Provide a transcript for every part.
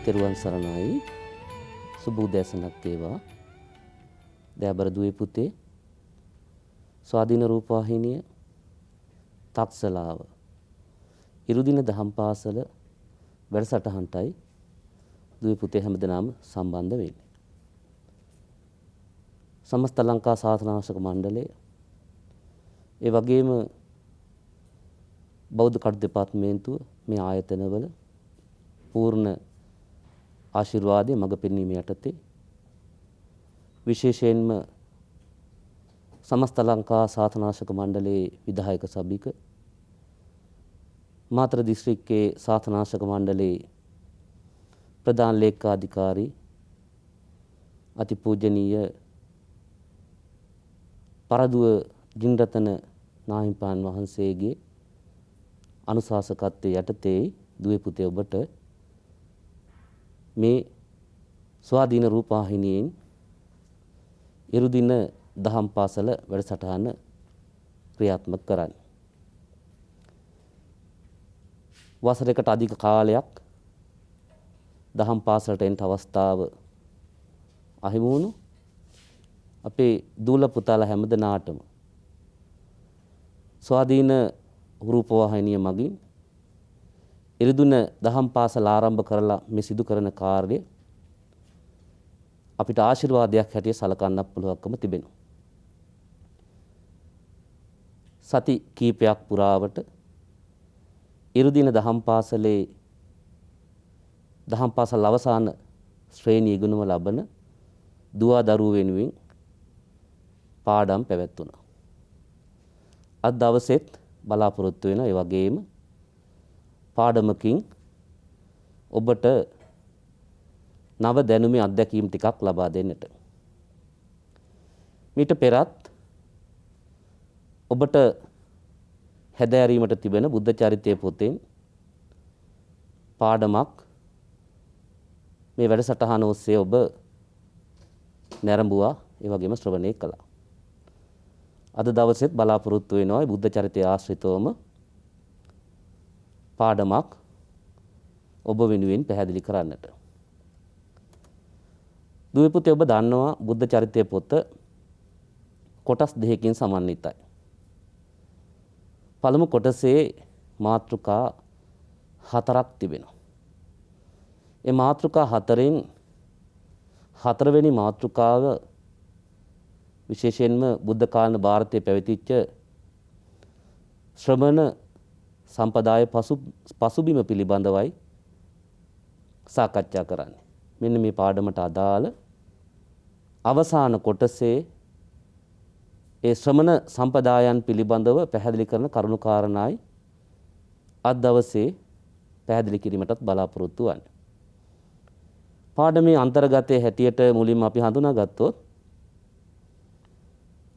තෙරුවන් සරණයි. සුබ උදෑසනක් වේවා. දයාබර දුවේ පුතේ ස්වාධීන රූපවාහිනිය තක්සලාව ඉරුදින දහම් පාසල වැඩසටහනටයි දුවේ පුතේ හැමදෙනාම සම්බන්ධ වෙන්නේ. සමස්ත ලංකා ශාසනාශක මණ්ඩලය ඒ වගේම බෞද්ධ කටයුතු දෙපාර්තමේන්තුව මේ ආයතනවල පූර්ණ ආශිර්වාදයේ මඟ පෙන්වීම යටතේ විශේෂයෙන්ම සමස්ත ලංකා ශාසනාශක මණ්ඩලයේ විධායක සභික මාතර දිස්ත්‍රික්කයේ ශාසනාශක මණ්ඩලයේ ප්‍රධාන ලේකාධිකාරී අතිපූජනීය පරදුව ජිනරතන නාහිමිපාණන් වහන්සේගේ අනුශාසකත්වයේ යටතේ දුවේ පුතේ ඔබට මේ ස්වාධීන රූපවාහිනියෙන් ඉරුදින දහම් පාසල වැඩසටහන ක්‍රියාත්මක කරන්නේ. වසරයකට අධික කාලයක් දහම් පාසලට එන්න අවස්ථාව අහිමි වුණු අපේ දූල පුතාලා හැමදෙනාටම ස්වාධීන රූපවාහිනිය මගින් ඉරුදින දහම් පාසල ආරම්භ කරලා මේ සිදු කරන කාර්යය අපිට ආශිර්වාදයක් හැටියට සලකන්නත් පුළුවන්කම තිබෙනවා. සති කීපයක් පුරාවට ඉරුදින දහම් පාසලේ දහම් පාසල අවසාන ශ්‍රේණිය ඉගෙනුම ලබන දුවා දරුවෝ වෙනුවෙන් පාඩම් පැවැත්වුණා. අද දවසෙත් බලාපොරොත්තු වෙන ඒ වගේම පාඩමකින් ඔබට නව දැනුමේ අත්දැකීම් ටිකක් ලබා දෙන්නට. මීට පෙරත් ඔබට හැදෑරීමට තිබෙන බුද්ධ චරිතය පොතෙන් පාඩමක් මේ වැඩසටහන ඔස්සේ ඔබ නැරඹුවා, ඒ වගේම ශ්‍රවණය කළා. අද දවසෙත් බලාපොරොත්තු වෙනවා බුද්ධ චරිතය ආශ්‍රිතවම පාඩමක් ඔබ වෙනුවෙන් පැහැදිලි කරන්නට. දුවේ පුතේ ඔබ දන්නවා බුද්ධ චරිතය පොත කොටස් දෙකකින් සමන්විතයි. පළමු කොටසේ මාතෘකා 4ක් තිබෙනවා. ඒ මාතෘකා 4න් හතරවෙනි මාතෘකාව විශේෂයෙන්ම බුද්ධ කාලන ಭಾರತයේ පැවතිච්ච ශ්‍රමණ සම්පදාය පසුබිම පිළිබඳවයි සාකච්ඡා කරන්නේ. මෙන්න මේ පාඩමට අදාළ අවසාන කොටසේ ඒ ශ්‍රමණ සම්පදායන් පිළිබඳව පැහැදිලි කරන කරුණු කාරණායි අද දවසේ පැහැදිලි කිරීමටත් බලාපොරොත්තු වෙන්නේ. පාඩමේ අන්තර්ගතයේ හැටියට මුලින්ම අපි හඳුනාගත්තොත්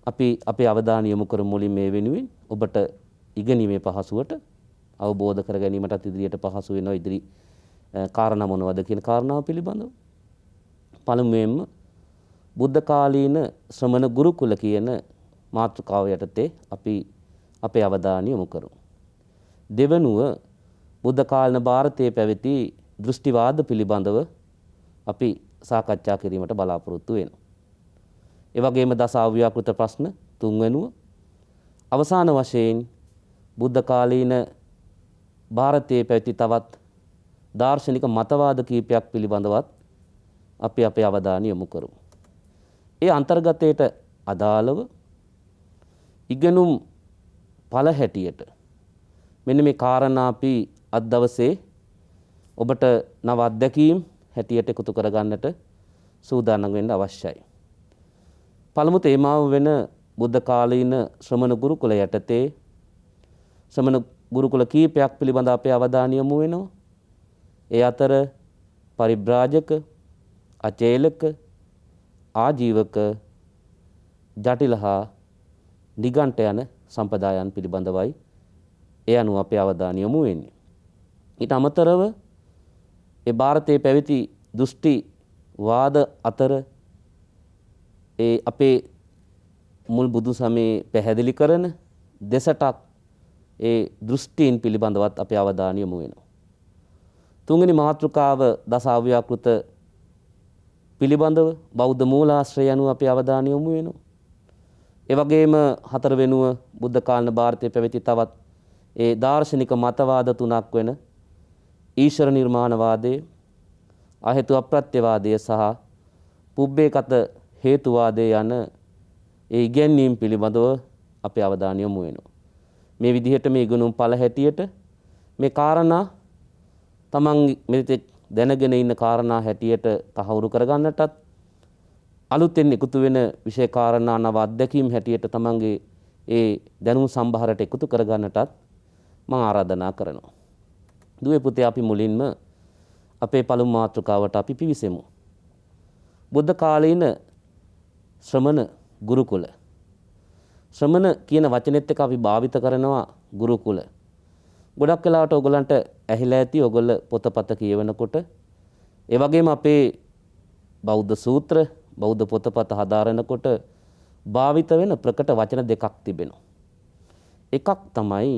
අපි අපේ අවධානය යොමු කරමු මුලින් මේ වෙනුවෙන් ඔබට ඉගෙනීමේ පහසුවට අවබෝධ කර ගැනීමටත් ඉදිරියට පහසු වෙනවා ඉදිරි කාරණා මොනවද කියන කාරණාව පිළිබඳව. පළමුවෙන්ම බුද්ධ කාලීන ශ්‍රමණ ගුරුකුල කියන මාතෘකාව යටතේ අපි අපේ අවධානය යොමු කරමු. දෙවනුව බුද්ධ කාලීන ಭಾರತයේ පැවති දෘෂ්ටිවාද පිළිබඳව අපි සාකච්ඡා කිරීමට බලාපොරොත්තු වෙනවා. ඒ වගේම දස අව්‍යාකෘත ප්‍රශ්න තුන්වෙනුව අවසාන වශයෙන් බුද්ධ කාලීන ಭಾರತයේ පැවති තවත් දාර්ශනික මතවාද කීපයක් පිළිබඳවත් අපි අපේ අවධානය යොමු කරමු. ඒ අන්තර්ගතයට අදාළව ඉගෙනුම් ඵල හැටියට මෙන්න මේ කාරණා අපි අද දවසේ ඔබට නව අත්දැකීම් හැටියට එකතු කරගන්නට සූදානම් වෙන්න අවශ්‍යයි. පළමු තේමාව වෙන බුද්ධ කාලීන ශ්‍රමණ ගුරුකුල යටතේ ශ්‍රමණ ගුරුකුල කීපයක් පිළිබඳ අපේ අවධානය යොමු වෙනවා. ඒ අතර පරිබ්‍රාජක, අචේලක, ආජීවක, ජටිල හා නිගණ්ඨ යන සම්ප්‍රදායන් පිළිබඳවයි ඒ අනුව අපේ අවධානය යොමු වෙන්නේ. ඊට අමතරව ඒ ಭಾರತයේ පැවති දෘෂ්ටි වාද අතර ඒ අපේ මුල් බුදු සමයේ පැහැදිලි කරන දෙසටක් ඒ දෘෂ්ටීන් පිළිබඳවත් අපේ අවධානය යොමු වෙනවා. තුන්වෙනි මාතෘකාව දස අව්‍යාකෘත පිළිබඳව බෞද්ධ මූලාශ්‍රය අනුව අපේ අවධානය යොමු වෙනවා. ඒ වගේම හතර වෙනුව බුද්ධ කාලන ಭಾರತයේ පැවති තවත් ඒ දාර්ශනික මතවාද තුනක් වෙන ඊශ්වර නිර්මාණවාදය, අහේතු අප්‍රත්‍යවාදය සහ පුබ්බේකත හේතුවාදය යන ඒ ඉගැන්වීම් පිළිබඳව අපේ අවධානය යොමු වෙනවා. මේ විදිහට මේ ඉගෙනුම් ඵල හැටියට මේ කාරණා තමන් මෙතෙක් දැනගෙන ඉන්න කාරණා හැටියට තහවුරු කරගන්නටත් අලුතෙන් එකතු වෙන විෂය කාරණා නව අත්දැකීම් හැටියට තමන්ගේ ඒ දැනුම් සම්භාරයට එකතු කරගන්නටත් මම ආරාධනා කරනවා. දුවේ පුතේ අපි මුලින්ම අපේ පළමු මාතෘකාවට අපි පිවිසෙමු. බුද්ධ කාලීන ශ්‍රමණ ගුරුකුල. ශ්‍රමණ කියන වචනේත් එක්ක අපි භාවිත කරනවා ගුරුකුල. ගොඩක් වෙලාවට ඔයගලන්ට ඇහිලා ඇති ඔයගොල්ල පොතපත කියවනකොට ඒ වගේම අපේ බෞද්ධ සූත්‍ර බෞද්ධ පොතපත හදාරනකොට භාවිත වෙන ප්‍රකට වචන දෙකක් තිබෙනවා. එකක් තමයි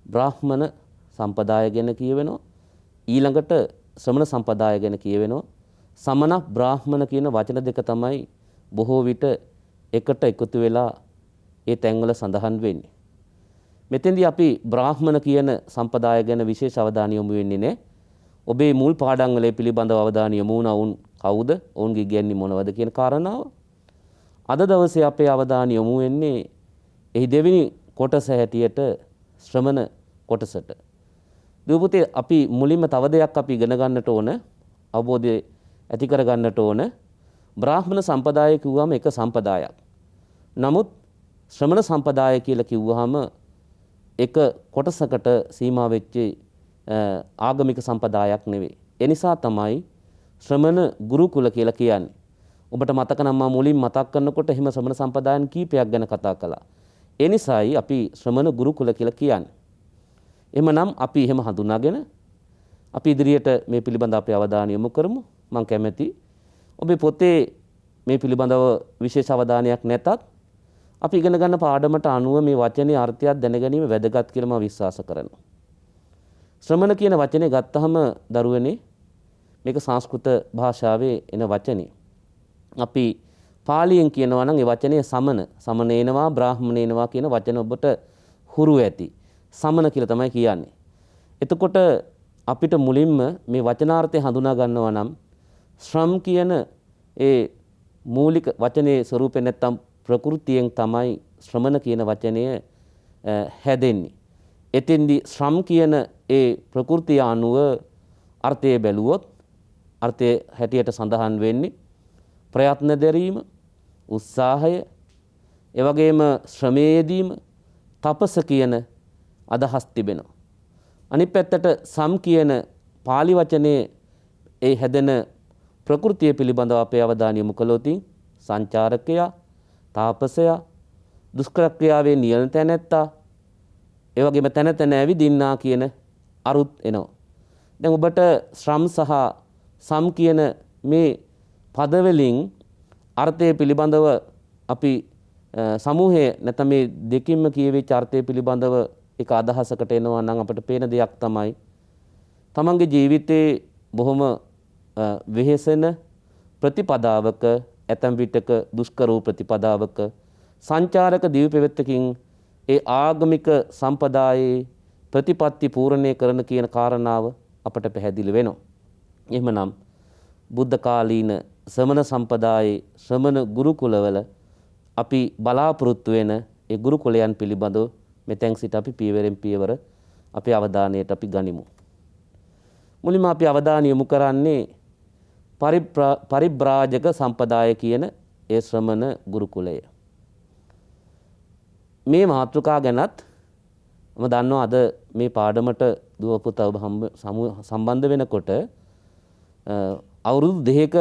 බ්‍රාහ්මණ සම්පදාය ගැන කියවෙනවා. ඊළඟට ශ්‍රමණ සම්පදාය ගැන කියවෙනවා. සමන බ්‍රාහ්මණ කියන වචන දෙක තමයි බොහෝ විට එකට එකතු වෙලා ඒ තැන්වල සඳහන් වෙන්නේ. මෙතෙන්දී අපි බ්‍රාහ්මණ කියන සම්පදාය ගැන විශේෂ අවධානය යොමු වෙන්නේ නැහැ. ඔබේ මුල් පාඩම් වල පිළිබඳව අවධානය යොමු වුණා වුන් කවුද? ඔවුන්ගේ ඉගැන්වීම මොනවද කියන කාරණාව. අද දවසේ අපේ අවධානය යොමු වෙන්නේ එහි දෙවෙනි කොටස හැටියට ශ්‍රමණ කොටසට. දුපුතේ අපි මුලින්ම තව දෙයක් අපි ඉගෙන ගන්නට ඕන, අවබෝධය ඇති කර ගන්නට ඕන. බ්‍රාහ්මණ සම්පදාය කිව්වම එක සම්පදායක්. නමුත් ශ්‍රමණ සම්පදාය කියලා කිව්වහම එක කොටසකට සීමා වෙච්ච ආගමික සම්පදායක් නෙවෙයි. ඒ නිසා තමයි ශ්‍රමණ ගුරුකුල කියලා කියන්නේ. ඔබට මතක නම් මම මුලින් මතක් කරනකොට එහෙම ශ්‍රමණ සම්පදායන් කීපයක් ගැන කතා කළා. ඒ නිසායි අපි ශ්‍රමණ ගුරුකුල කියලා කියන්නේ. එහෙමනම් අපි එහෙම හඳුනාගෙන අපි ඉදිරියට මේ පිළිබඳ අපේ අවධානය යොමු කරමු. මම කැමැති ඔබේ පොතේ මේ පිළිබඳව විශේෂ අවධානයක් නැතත් අපි ඉගෙන ගන්න පාඩමට අනුව මේ වචනේ අර්ථයක් දැනගැනීම වැදගත් කියලා මම විශ්වාස කරනවා. ශ්‍රමණ කියන වචනේ ගත්තහම දරුවනේ මේක සංස්කෘත භාෂාවේ එන වචනේ. අපි පාලියෙන් කියනවා නම් ඒ වචනේ සමනේනවා බ්‍රාහ්මණේනවා කියන වචන ඔබට හුරු ඇති. සමන කියලා තමයි කියන්නේ. එතකොට අපිට මුලින්ම මේ වචනාර්ථය හඳුනා ගන්නවා නම් ශ්‍රම් කියන ඒ මූලික වචනේ ස්වරූපේ නැත්තම් ප්‍රകൃතියෙන් තමයි ශ්‍රමණ කියන වචනය හැදෙන්නේ. එතෙන්දී ශ්‍රම් කියන ඒ ප්‍රകൃතිය අනුව අර්ථය බැලුවොත් අර්ථය හැටියට සඳහන් වෙන්නේ ප්‍රයත්න දැරීම, උත්සාහය, ඒ වගේම ශ්‍රමයේදීම තපස කියන අදහස් තිබෙනවා. අනිත් පැත්තට සම් කියන පාලි වචනේ ඒ හැදෙන ප්‍රകൃතිය පිළිබඳව අපේ අවධානය යොමු කළොත් සංචාරකයා, තාපසයා, දුෂ්කර ක්‍රියාවේ නියැලෙන තැනැත්තා, ඒ වගේම තැන ඇවිදින්නා කියන අරුත් එනවා. දැන් ඔබට ශ්‍රම් සහ සම් කියන මේ පදවලින් අර්ථය පිළිබඳව අපි සමූහයේ නැත්නම් මේ දෙකින්ම කියවෙච්ච අර්ථය පිළිබඳව එක අදහසකට එනවා නම් අපිට පේන දෙයක් තමයි තමන්ගේ ජීවිතේ බොහොම වෙහෙසෙන ප්‍රතිපදාවක ඇතැම් විටක දුෂ්කර වූ ප්‍රතිපදාවක සංචාරක දිවි පෙවෙත්තකින් ඒ ආගමික සම්පදායේ ප්‍රතිපත්ති පූර්ණේ කරන කියන කාරණාව අපට පැහැදිලි වෙනවා. එහෙමනම් බුද්ධ කාලීන ශ්‍රමණ සම්පදායේ ශ්‍රමණ ගුරුකුලවල අපි බලාපොරොත්තු වෙන ඒ ගුරුකුලයන් පිළිබඳව මෙතෙන් සිට අපි පියවරෙන් පියවර අපේ අවධානයට අපි ගනිමු. මුලින්ම අපි අවධානය යොමු කරන්නේ පරිබ්‍රාජක සම්පදාය කියන ඒ ශ්‍රමණ ගුරුකුලය. මේ මාතෘකා ගැනත් මම දන්නවා අද මේ පාඩමට දුව පුතා ඔබ සම්බන්ධ වෙනකොට අවුරුදු 2ක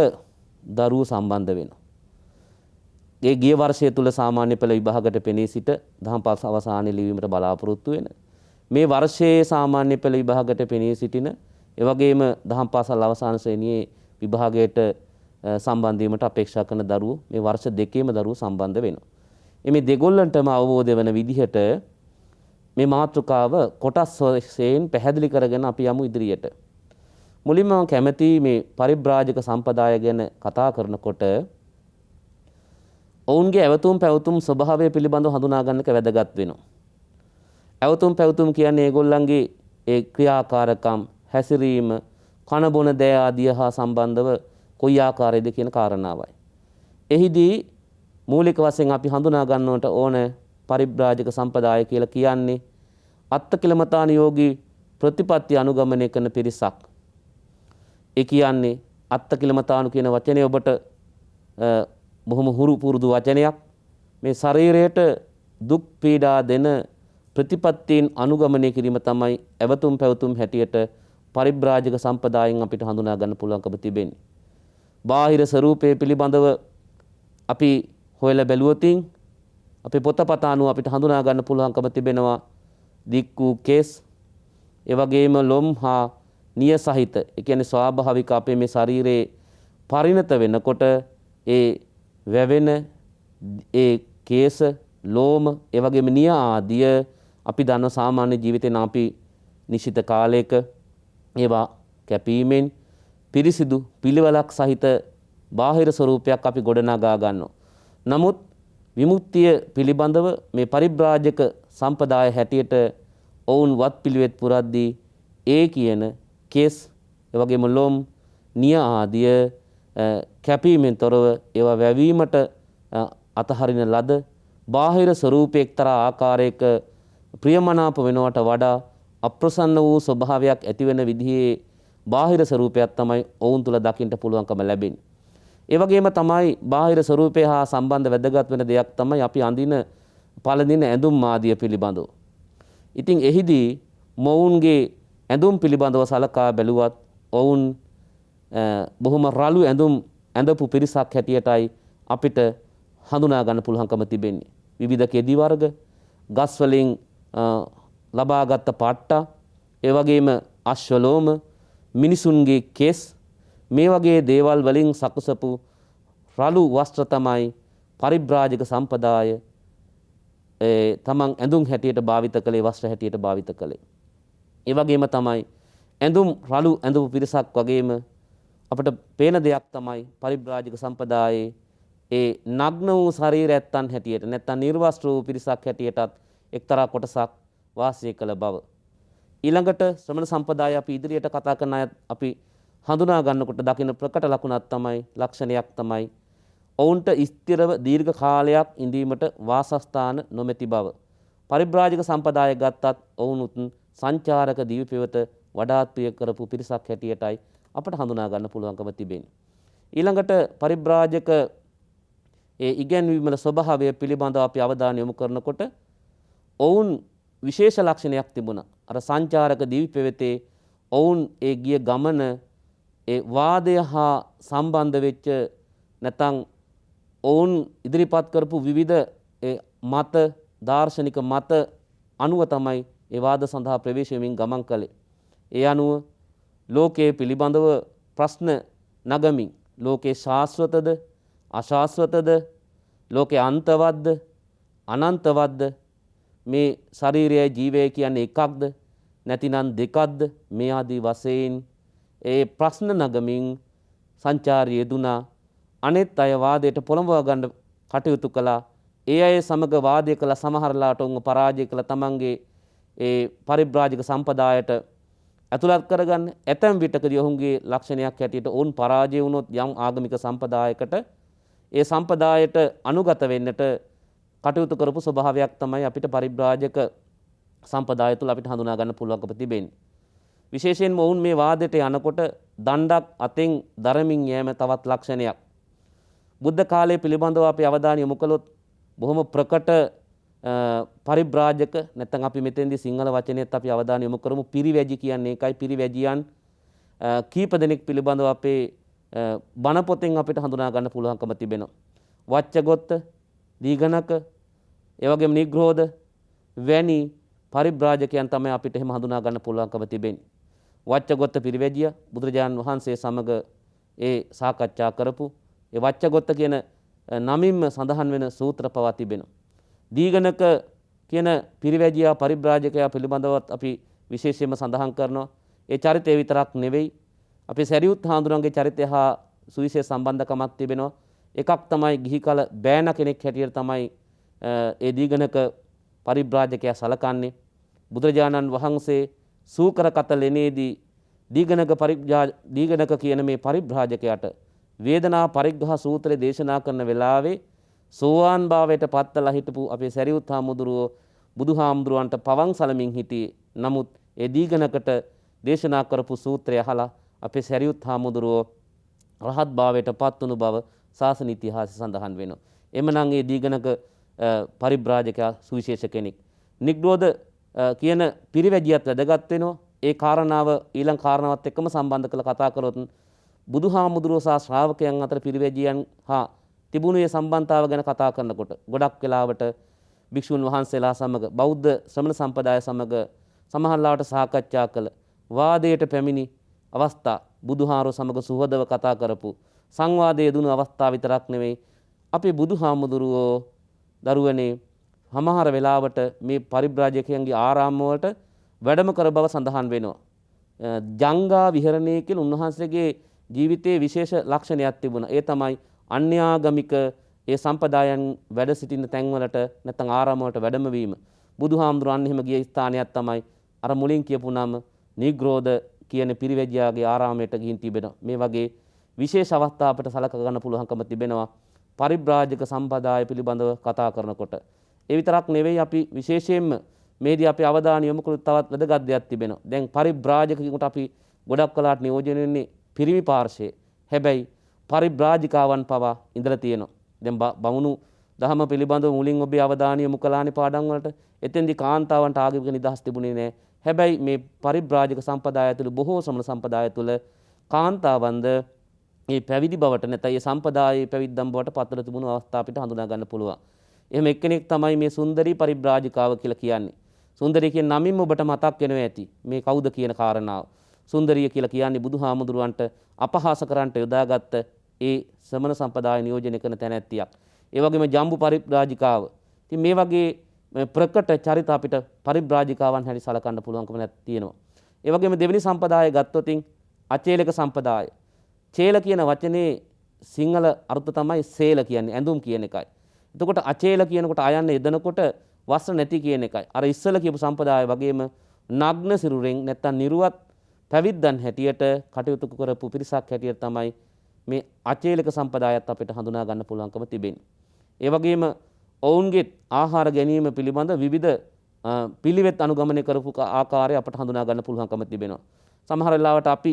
දරුවෝ සම්බන්ධ වෙනවා. ඒ ගිය වර්ෂය තුල සාමාන්‍ය පෙළ විභාගයට පෙනී සිට දහම් පාස් අවසානයේ ලිවීමට බලාපොරොත්තු වෙන මේ වර්ෂයේ සාමාන්‍ය පෙළ විභාගයට පෙනී සිටින ඒ වගේම දහම් පාසල් අවසාන ශ්‍රේණියේ විභාගයට සම්බන්ධ වීමට අපේක්ෂා කරන දරුවෝ මේ වර්ෂ දෙකේම දරුවෝ සම්බන්ධ වෙනවා. මේ දෙගොල්ලන්ටම අවබෝධ වෙන විදිහට මේ මාතෘකාව කොටස් වශයෙන් පැහැදිලි කරගෙන අපි යමු ඉදිරියට. මුලින්ම මම කැමති මේ පරිබ්‍රාජක සම්පදාය ගැන කතා කරනකොට ඔවුන්ගේ ඇවතුම් පැවතුම් ස්වභාවය පිළිබඳව හඳුනා ගන්නක වැදගත් වෙනවා. ඇවතුම් පැවතුම් කියන්නේ ඒගොල්ලන්ගේ ඒ ක්‍රියාකාරකම්, හැසිරීම, කන බොන දෑ ආදිය හා සම්බන්ධව කොයි ආකාරයේද කියන කාරණාවයි. එහිදී මූලික වශයෙන් අපි හඳුනා ගන්නවට ඕන පරිබ්‍රාජක සම්පදාය කියලා කියන්නේ අත්තකිලමතානුයෝගී ප්‍රතිපත්ති අනුගමනය කරන පිරිසක්. ඒ කියන්නේ අත්තකිලමතානු කියන වචනේ ඔබට බොහොම හුරු පුරුදු වචනයක්. මේ ශරීරයට දුක් පීඩා දෙන ප්‍රතිපත්තීන් අනුගමනය කිරීම තමයි ඇවතුම් පැවතුම් හැටියට පරිබ්‍රාජක සම්පදායෙන් අපිට හඳුනා ගන්න පුළුවන්කම තිබෙන්නේ. බාහිර ස්වરૂපයේ පිළිබඳව අපි හොයලා බැලුවොතින් අපේ පොතපත අනුව අපිට හඳුනා ගන්න පුළුවන්කම තිබෙනවා දික් වූ කෙස්, ඒ වගේම ලොම් හා නිය සහිත, ඒ කියන්නේ ස්වාභාවික අපේ මේ ශරීරයේ පරිණත වෙනකොට ඒ වැවෙන ඒ කේස, ලෝම, ඒ වගේම නිය ආදිය අපි දන්න සාමාන්‍ය ජීවිතේ අපි නිශ්චිත කාලයක ඒවා කැපීමෙන් පිරිසිදු පිළිවෙලක් සහිත බාහිර ස්වરૂපයක් අපි ගොඩනගා ගන්නවා. නමුත් විමුක්තිය පිළිබඳව මේ පරිබ්‍රාජක සම්පදාය හැටියට ඔවුන් වත් පිළිවෙත් පුරද්දී ඒ කියන කෙස්, ඒ වගේම ලොම්, නිය ආදිය කැපීමෙන් තොරව ඒවා වැවීමට අතහරින ලද බාහිර ස්වરૂපයේ එක්තරා ආකාරයක ප්‍රියමනාප වෙනවට වඩා අප්‍රසන්න වූ ස්වභාවයක් ඇතිවෙන විදිහේ බාහිර ස්වરૂපයක් තමයි ඔවුන් තුළ දකින්න පුළුවන්කම ලැබෙන්නේ. ඒ වගේම තමයි බාහිර ස්වરૂපය හා සම්බන්ධ වැදගත් වෙන දෙයක් තමයි අපි අඳින පළඳින ඇඳුම් ආදිය පිළිබඳව. ඉතින් එහිදී මොවුන්ගේ ඇඳුම් පිළිබඳව සලකා බැලුවත් ඔවුන් බොහොම රළු ඇඳුම් ඇඳපු පිරිසක් හැටියටයි අපිට හඳුනා ගන්න පුළුවන්කම තිබෙන්නේ. විවිධ කෙදි වර්ග, ගස් වලින් ලබාගත් පාට්ටා, ඒ වගේම අශ්වලෝම, මිනිසුන්ගේ කෙස්, මේ වගේ දේවල් වලින් සකසපු රළු වස්ත්‍ර තමයි පරිබ්‍රාජක සම්පදාය තමන් ඇඳුම් හැටියට භාවිත කළේ, වස්ත්‍ර හැටියට භාවිත කළේ. ඒ වගේම තමයි ඇඳුම් රළු ඇඳපු පිරිසක් වගේම අපිට පේන දෙයක් තමයි පරිබ්‍රාජක සම්පදායේ ඒ නග්න වූ ශරීර ඇත්තන් හැටියට නැත්නම් නිර්වස්ත්‍ර වූ පිරිසක් හැටියටත් එක්තරා කොටසක් වාසය කළ බව. ඊළඟට ශ්‍රමණ සම්පදාය අපි ඉදිරියට කතා කරන අය අපි හඳුනා ගන්නකොට දකින ප්‍රකට ලකුණක් තමයි, ලක්ෂණයක් තමයි ඔවුන්ට ස්ථිරව දීර්ඝ කාලයක් ඉඳීමට වාසස්ථාන නොමැති බව. පරිබ්‍රාජක සම්පදාය ගත්තත් ඔවුනුත් සංචාරක දිවි පෙවත වඩාත් ප්‍රිය කරපු පිරිසක් හැටියටයි අපට හඳුනා ගන්න පුළුවන්කම තිබෙන්නේ. ඊළඟට පරිබ්‍රාජක ඒ ඉගැන්වීම වල ස්වභාවය පිළිබඳව අපි අවධානය යොමු කරනකොට ඔවුන් විශේෂ ලක්ෂණයක් තිබුණා. අර සංචාරක දිවි පෙවතේ ඔවුන් ඒ ගිය ගමන ඒ වාදය හා සම්බන්ධ වෙච්ච නැත්නම් ඔවුන් ඉදිරිපත් කරපු විවිධ මත, දාර්ශනික මත අනුව තමයි ඒ වාද සඳහා ප්‍රවේශ වෙමින් ගමන් කළේ. ඒ අනුව ලෝකයේ පිළිබඳව ප්‍රශ්න නගමින් ලෝකේ ශාස්වතද, අශාස්වතද, ලෝකේ අන්තවත්ද, අනන්තවත්ද, මේ ශරීරයයි ජීවය කියන්නේ එකක්ද නැතිනම් දෙකක්ද, මේ ආදී වශයෙන් ඒ ප්‍රශ්න නගමින් සංචාරය යෙදුනා. අනෙත් අය වාදයට පොළඹවා ගන්න කටයුතු කළා. ඒ අය සමග වාදය කළ සමහරලාට උන්ව පරාජය කළ තමන්ගේ ඒ පරිබ්‍රාජක සම්පදායට ඇතුළත් කරගන්න. ඇතැම් විටකදී ඔවුන්ගේ ලක්ෂණයක් හැටියට ඔවුන් පරාජය වුණොත් යම් ආගමික සම්පදායකට ඒ සම්පදායට අනුගත වෙන්නට කටයුතු කරපු ස්වභාවයක් තමයි අපිට පරිබ්‍රාජක සම්පදාය තුළ අපිට හඳුනා ගන්න පුළුවන්කම තිබෙන්නේ. විශේෂයෙන්ම ඔවුන් මේ වාදයට යනකොට දණ්ඩක් අතෙන් දරමින් යෑම තවත් ලක්ෂණයක්. බුද්ධ කාලයේ පිළිබඳව අපි අවධානය යොමු කළොත් බොහොම ප්‍රකට පරිබ්‍රාජක නැත්නම් අපි මෙතෙන්දී සිංහල වචනයත් අපි අවධානය යොමු කරමු. පිරිවැජි කියන්නේ ඒකයි. පිරිවැජියන් කීප දෙනෙක් පිළිබඳව අපේ බණ පොතෙන් අපිට හඳුනා ගන්න පුළුවන්කම තිබෙනවා. වච්චගොත්ත, දීඝනක, ඒ වගේම නිග්‍රෝධ වැනි පරිබ්‍රාජකයන් තමයි අපිට එහෙම හඳුනා ගන්න පුළුවන්කම තිබෙන්නේ. වච්චගොත්ත පිරිවැජිය බුදුරජාණන් වහන්සේ සමග ඒ සාකච්ඡා කරපු ඒ වච්චගොත්ත කියන නමින්ම සඳහන් වෙන සූත්‍ර පවා තිබෙනවා. දීඝනක කියන පිරිවැජියා පරිබ්‍රාජකයා පිළිබඳවත් අපි විශේෂයෙන්ම සඳහන් කරනවා. ඒ චරිතය විතරක් නෙවෙයි අපේ සැරියුත් හාමුදුරන්ගේ චරිතය හා සුවිශේෂ සම්බන්ධකමක් තිබෙනවා. එකක් තමයි ගිහි කල බෑන කෙනෙක් හැටියට තමයි ඒ දීඝනක පරිබ්‍රාජකයා සලකන්නේ. බුදුරජාණන් වහන්සේ සූකර කතලෙනේදී දීඝනක කියන මේ පරිබ්‍රාජකයාට වේදනා පරිග්‍රහ සූත්‍රය දේශනා කරන වෙලාවේ සෝවාන් භාවයට පත්වලා හිටපු අපේ සැරියුත් හාමුදුරුවෝ බුදුහාමුදුරුවන්ට පවන් සලමින් හිටියේ. නමුත් ඒ දීඝනකට දේශනා කරපු සූත්‍රය අහලා අපේ සැරියුත් හාමුදුරුවෝ රහත් භාවයට පත් වුණු බව ශාසන ඉතිහාසය සඳහන් වෙනවා. එමනම් ඒ දීඝනක පරිබ්‍රාජකයා සුවිශේෂ කෙනෙක්. නිග්‍රෝධ කියන පිරිවැජියත් වැදගත් වෙනවා. ඒ කාරණාව ඊළඟ කාරණාවත් එක්කම සම්බන්ධ කරලා කතා කරොත් බුදුහාමුදුරුවෝ සහ ශ්‍රාවකයන් අතර පිරිවැජියන් හා තිබුණු ඒ සම්බන්ධතාව ගැන කතා කරනකොට ගොඩක් වෙලාවට භික්ෂුන් වහන්සේලා සමග බෞද්ධ ශ්‍රමණ සම්පදාය සමග සමහරලාවට සාකච්ඡා කළ වාදයට පැමිණි අවස්ථා බුදුහාරෝ සමග සුහදව කතා කරපු සංවාදයේ දුණු අවස්ථා විතරක් නෙවෙයි අපේ බුදුහාමුදුරුවෝ දරුවනේ සමහර වෙලාවට මේ පරිබ්‍රාජකයන්ගේ ආරාම වලට වැඩම කර බව සඳහන් වෙනවා. ජංගා විහරණය කියලා උන්වහන්සේගේ ජීවිතයේ විශේෂ ලක්ෂණයක් තිබුණා. ඒ තමයි අන්‍යාගමික ඒ සම්පදායන් වැඩ සිටින තැන්වලට නැත්නම් ආරාම වලට වැඩම වීම. බුදුහාමුදුරන් එහෙම ගිය ස්ථානයක් තමයි අර මුලින් කියපු නම නිග්‍රෝධ කියන පිරිවැජියාගේ ආරාමයට ගිහින් තිබෙනවා. මේ වගේ විශේෂ අවස්ථා අපිට සලක ගන්න පුළුවන්කම තිබෙනවා පරිබ්‍රාජක සම්පදාය පිළිබඳව කතා කරනකොට. ඒ විතරක් නෙවෙයි අපි විශේෂයෙන්ම මේදී අපි අවධානය යොමු කළොත් තවත් වැදගත් දෙයක් තිබෙනවා. දැන් පරිබ්‍රාජකයෙකුට අපි ගොඩක් කලකට නියෝජනය වෙන්නේ පිරිමි පාර්ශවයේ. හැබැයි පරිබ්‍රාජිකාවන් පවා ඉඳලා තියෙනවා. දැන් බමුණු දහම පිළිබඳව මුලින් ඔබේ අවධානය යොමු කළානේ පාඩම් වලට. එතෙන්දී කාන්තාවන්ට ආගමික නිදහස් තිබුණේ නැහැ. හැබැයි මේ පරිබ්‍රාජක සම්පදාය තුළ බොහෝ ශ්‍රමණ සම්පදාය තුළ කාන්තාවන්ද මේ පැවිදි බවට නැත්නම් මේ සම්පදායේ පැවිද්දම් බවට පත්වල තිබුණු අවස්ථා අපිට හඳුනා ගන්න පුළුවන්. එහෙම එක්කෙනෙක් තමයි මේ සුන්දරී පරිබ්‍රාජිකාව කියලා කියන්නේ. සුන්දරිය කියන නමින්ම ඔබට මතක් වෙනවා ඇති. මේ කවුද කියන කාරණාව. සුන්දරිය කියලා කියන්නේ බුදුහාමුදුරුවන්ට අපහාස කරන්නට යොදාගත්ත ඒ ශ්‍රමණ සම්පදාය නියෝජනය කරන තැනැත්තියක්. ඒ වගේම ජම්බු පරිබ්‍රාජිකාව. ඉතින් මේ වගේ ප්‍රකට චරිත අපිට පරිබ්‍රාජිකාවන් හැටි සලකන්න පුළුවන්කම තියෙනවා. ඒ වගේම දෙවෙනි සම්පදාය ගත්තොත් අචේලක සම්පදාය. චේල කියන වචනේ සිංහල අර්ථ තමයි සේල කියන්නේ ඇඳුම් කියන එකයි. එතකොට අචේල කියනකොට අයන්න යෙදෙනකොට වස්ත්‍ර නැති කියන එකයි. අර ඉස්සල කියපු සම්පදාය වගේම නග්න සිරුරෙන් නැත්තම් නිර්වත් පැවිද්දන් හැටියට කටයුතු කරපු පිරිසක් හැටියට තමයි මේ අචේලක සම්පදායත් අපිට හඳුනා ගන්න පුළුවන්කම තිබෙන්නේ. ඒ වගේම ඔවුන්ගේ ආහාර ගැනීම පිළිබඳ විවිධ පිළිවෙත් අනුගමනය කරපු ආකාරය අපට හඳුනා ගන්න පුළුවන්කම තිබෙනවා. සමහර වෙලාවට අපි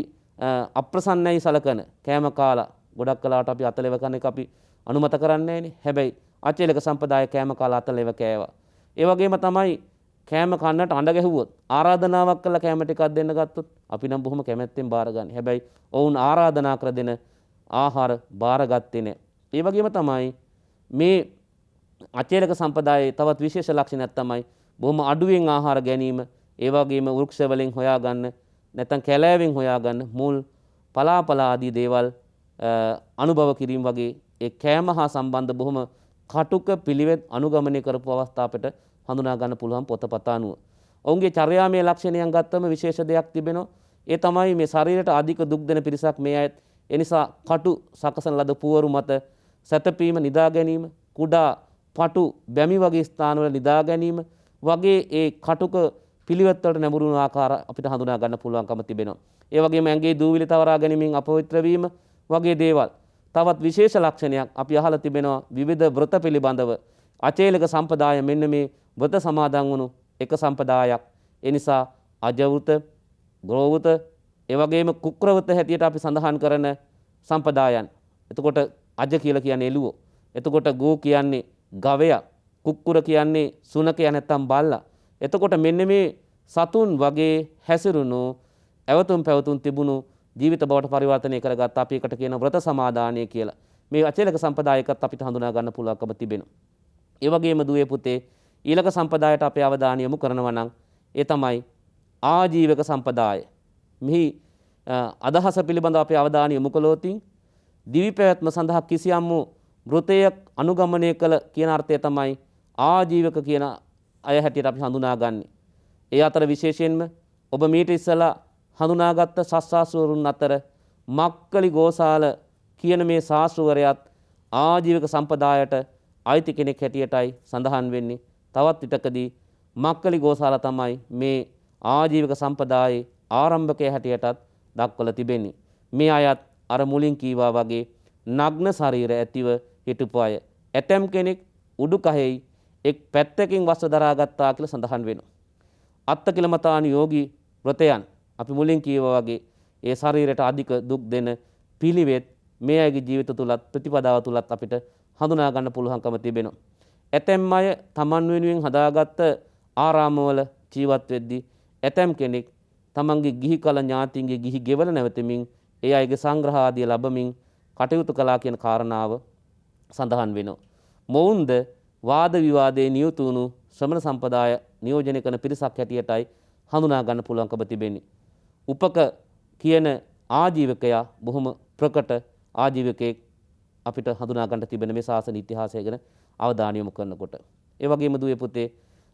අප්‍රසන්නයි සලකන කෑම කාලා ගොඩක් කලාවට අපි අතලෙව කන එක අපි අනුමත කරන්නේ නැහැනේ. හැබැයි අචේලක සම්පදාය කෑම කාලා අතලෙව කෑවා. ඒ වගේම තමයි කෑම කන්නට අඬ ගැහුවොත් ආරාධනාවක් කළා කෑම ටිකක් දෙන්න ගත්තොත් අපි නම් බොහොම කැමැත්තෙන් බාරගන්නේ. හැබැයි ඔවුන් ආරාධනා කර දෙන ආහාර බාරගත්තේ නැහැ. ඒ වගේම තමයි මේ අචේලක සම්පදායේ තවත් විශේෂ ලක්ෂණයක් තමයි බොහොම අඩුවෙන් ආහාර ගැනීම. ඒ වගේම වෘක්ෂ වලින් හොයාගන්න නැත්නම් කැලෑවෙන් හොයාගන්න මුල් පලාපල ආදී දේවල් අනුභව කිරීම වගේ ඒ කෑම හා සම්බන්ධ බොහොම කටුක පිළිවෙත් අනුගමනය කරපු අවස්ථා අපිට හඳුනා ගන්න පුළුවන් පොතපත අනුව. ඔවුන්ගේ චර්යාමය ලක්ෂණයන් ගත්තම විශේෂ දෙයක් තිබෙනවා. ඒ තමයි මේ ශරීරයට අධික දුක් දෙන පිරිසක් මේ අයත්. ඒ නිසා කටු සකසන ලද පුවරු මත සැතපීම නිදා ගැනීම, කුඩා පටු බැමි වගේ ස්ථානවල නිදා ගැනීම වගේ ඒ කටුක පිළිවෙත් වලට නැඹුරු වන ආකාර අපිට හඳුනා ගන්න පුළුවන්කම තිබෙනවා. ඒ වගේම ඇඟේ දූවිලි තවරා ගැනීමෙන් අපවිත්‍ර වීම වගේ දේවල්. තවත් විශේෂ ලක්ෂණයක් අපි අහලා තිබෙනවා විවිධ වෘත පිළිබඳව. අචේලක සම්පදාය මෙන්න මේ වෘත සමාදන් වුණු එක සම්පදායක්. ඒ නිසා අජවෘත, ගෝවෘත, ඒ වගේම කුක්‍රවෘත හැටියට අපි සඳහන් කරන සම්පදායන්. එතකොට අජ කියලා කියන්නේ එළුව. එතකොට ගෝ කියන්නේ ගවයා. කුක්කුර කියන්නේ සුනකයා නැත්තම් බල්ලා. එතකොට මෙන්න මේ සතුන් වගේ හැසිරුණු ඇවතුම් පැවතුම් තිබුණු ජීවිත බවට පරිවර්තනය කරගත් අපි එකට කියන වෘත සමාදානය කියලා. මේ අචේලක සම්පදායකත් අපිට හඳුනා ගන්න පුළුවන්කම තිබෙනවා. ඒ වගේම දුවේ පුතේ ඊළඟ සම්පදායට අපේ අවධානය යොමු කරනවා නම් ඒ තමයි ආජීවක සම්පදාය. මෙහි අදහස පිළිබඳව අපේ අවධානය යොමු කළොත් දිවි පැවැත්ම සඳහා කිසියම් වෘතයක් අනුගමනය කළ කියන අර්ථය තමයි ආජීවක කියන අය හැටියට අපි හඳුනාගන්නේ. ඒ අතර විශේෂයෙන්ම ඔබ මීට ඉස්සලා හඳුනාගත්ත සස්සාස්වරුන් අතර මක්කලි ගෝසාල කියන මේ ශාස්ත්‍රවරයාත් ආජීවක සම්පදායට අයිති කෙනෙක් හැටියටයි සඳහන් වෙන්නේ. තවත් විටකදී මක්කලි ගෝසාල තමයි මේ ආජීවක සම්පදායේ ආරම්භකය හැටියටත් දක්වලා තිබෙන්නේ. මේ අයත් අර මුලින් කීවා වගේ නග්න ශරීර ඇතිව හිටපු අය. ඇතැම් කෙනෙක් උඩුකයෙහි එක් පැත්තකින් වස්ත්‍ර දරාගත්තා කියලා සඳහන් වෙනවා. අත්තකිලමතානි යෝගී වෘතයන් අපි මුලින් කීවා වගේ ඒ ශරීරයට අධික දුක් දෙන පිළිවෙත් මේ අයගේ ජීවිත තුලත් ප්‍රතිපදාව තුලත් අපිට හඳුනා ගන්න පුළුවන්කම තිබෙනවා. ඇතැම් අය තමන් වෙනුවෙන් හදාගත්ත ආරාමවල ජීවත් වෙද්දී ඇතැම් කෙනෙක් තමන්ගේ ගිහි කල ඥාතීන්ගේ ගිහි ගෙවල නැවතමින් ඒ අයගේ සංග්‍රහ ආදිය ලැබමින් කටයුතු කළා කියන කාරණාව සඳහන් වෙනවා. මොවුන්ද වාද විවාදයේ නියුතු වුණු ශ්‍රමණ සම්පදාය නියෝජනය කරන පිරිසක් හැටියටයි හඳුනා ගන්න පුළුවන්කම තිබෙන්නේ. උපක කියන ආජීවකයා බොහොම ප්‍රකට ආජීවකයෙක් අපිට හඳුනා ගන්න තිබෙන මේ ශාසන ඉතිහාසය ගැන අවධානය යොමු කරනකොට. ඒ වගේම දුවේ පුතේ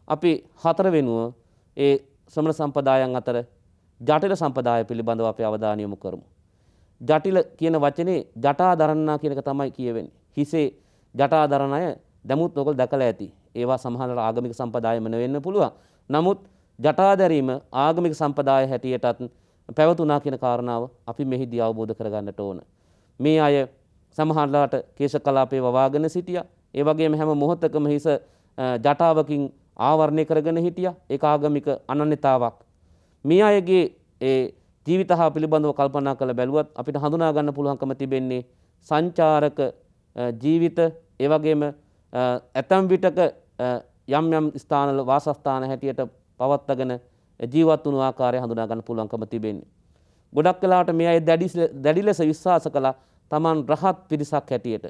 අපි හතර වෙනුව ඒ ශ්‍රමණ සම්පදායන් අතර ජටිල සම්පදාය පිළිබඳව අපි අවධානය යොමු කරමු. ජටිල කියන වචනේ ජටා දරන්නා කියන එක තමයි කියවෙන්නේ. හිසේ ජටා දරන අය දැමුත් ඔයගොල්ලෝ දැකලා ඇති. ඒවා සමහරවල් ආගමික සම්පදායම වෙන්න පුළුවන්. නමුත් ජටා දැරීම ආගමික සම්පදාය හැටියටත් පැවතුනා කියන කාරණාව අපි මෙහිදී අවබෝධ කරගන්නට ඕන. මේ අය සමහරලාට කේශ කලාපේ වවාගෙන සිටියා. ඒ වගේම හැම මොහොතකම හිස ජටාවකින් ආවරණය කරගෙන හිටියා. ඒක ආගමික අනන්‍යතාවක්. මේ අයගේ ඒ ජීවිත හා පිළිබඳව කල්පනා කරලා බැලුවත් අපිට හඳුනා ගන්න පුළුවන්කම තිබෙන්නේ සංචාරක ජීවිත. ඒ වගේම ඇතම් විටක යම් යම් ස්ථානවල වාසස්ථාන හැටියට පවත්වාගෙන ජීවත් වුණු ආකාරය හඳුනා ගන්න පුළුවන්කම තිබෙන්නේ. ගොඩක් වෙලාවට මේ අය දැඩි ලෙස විශ්වාස කළා තමන් රහත් පිරිසක් හැටියට.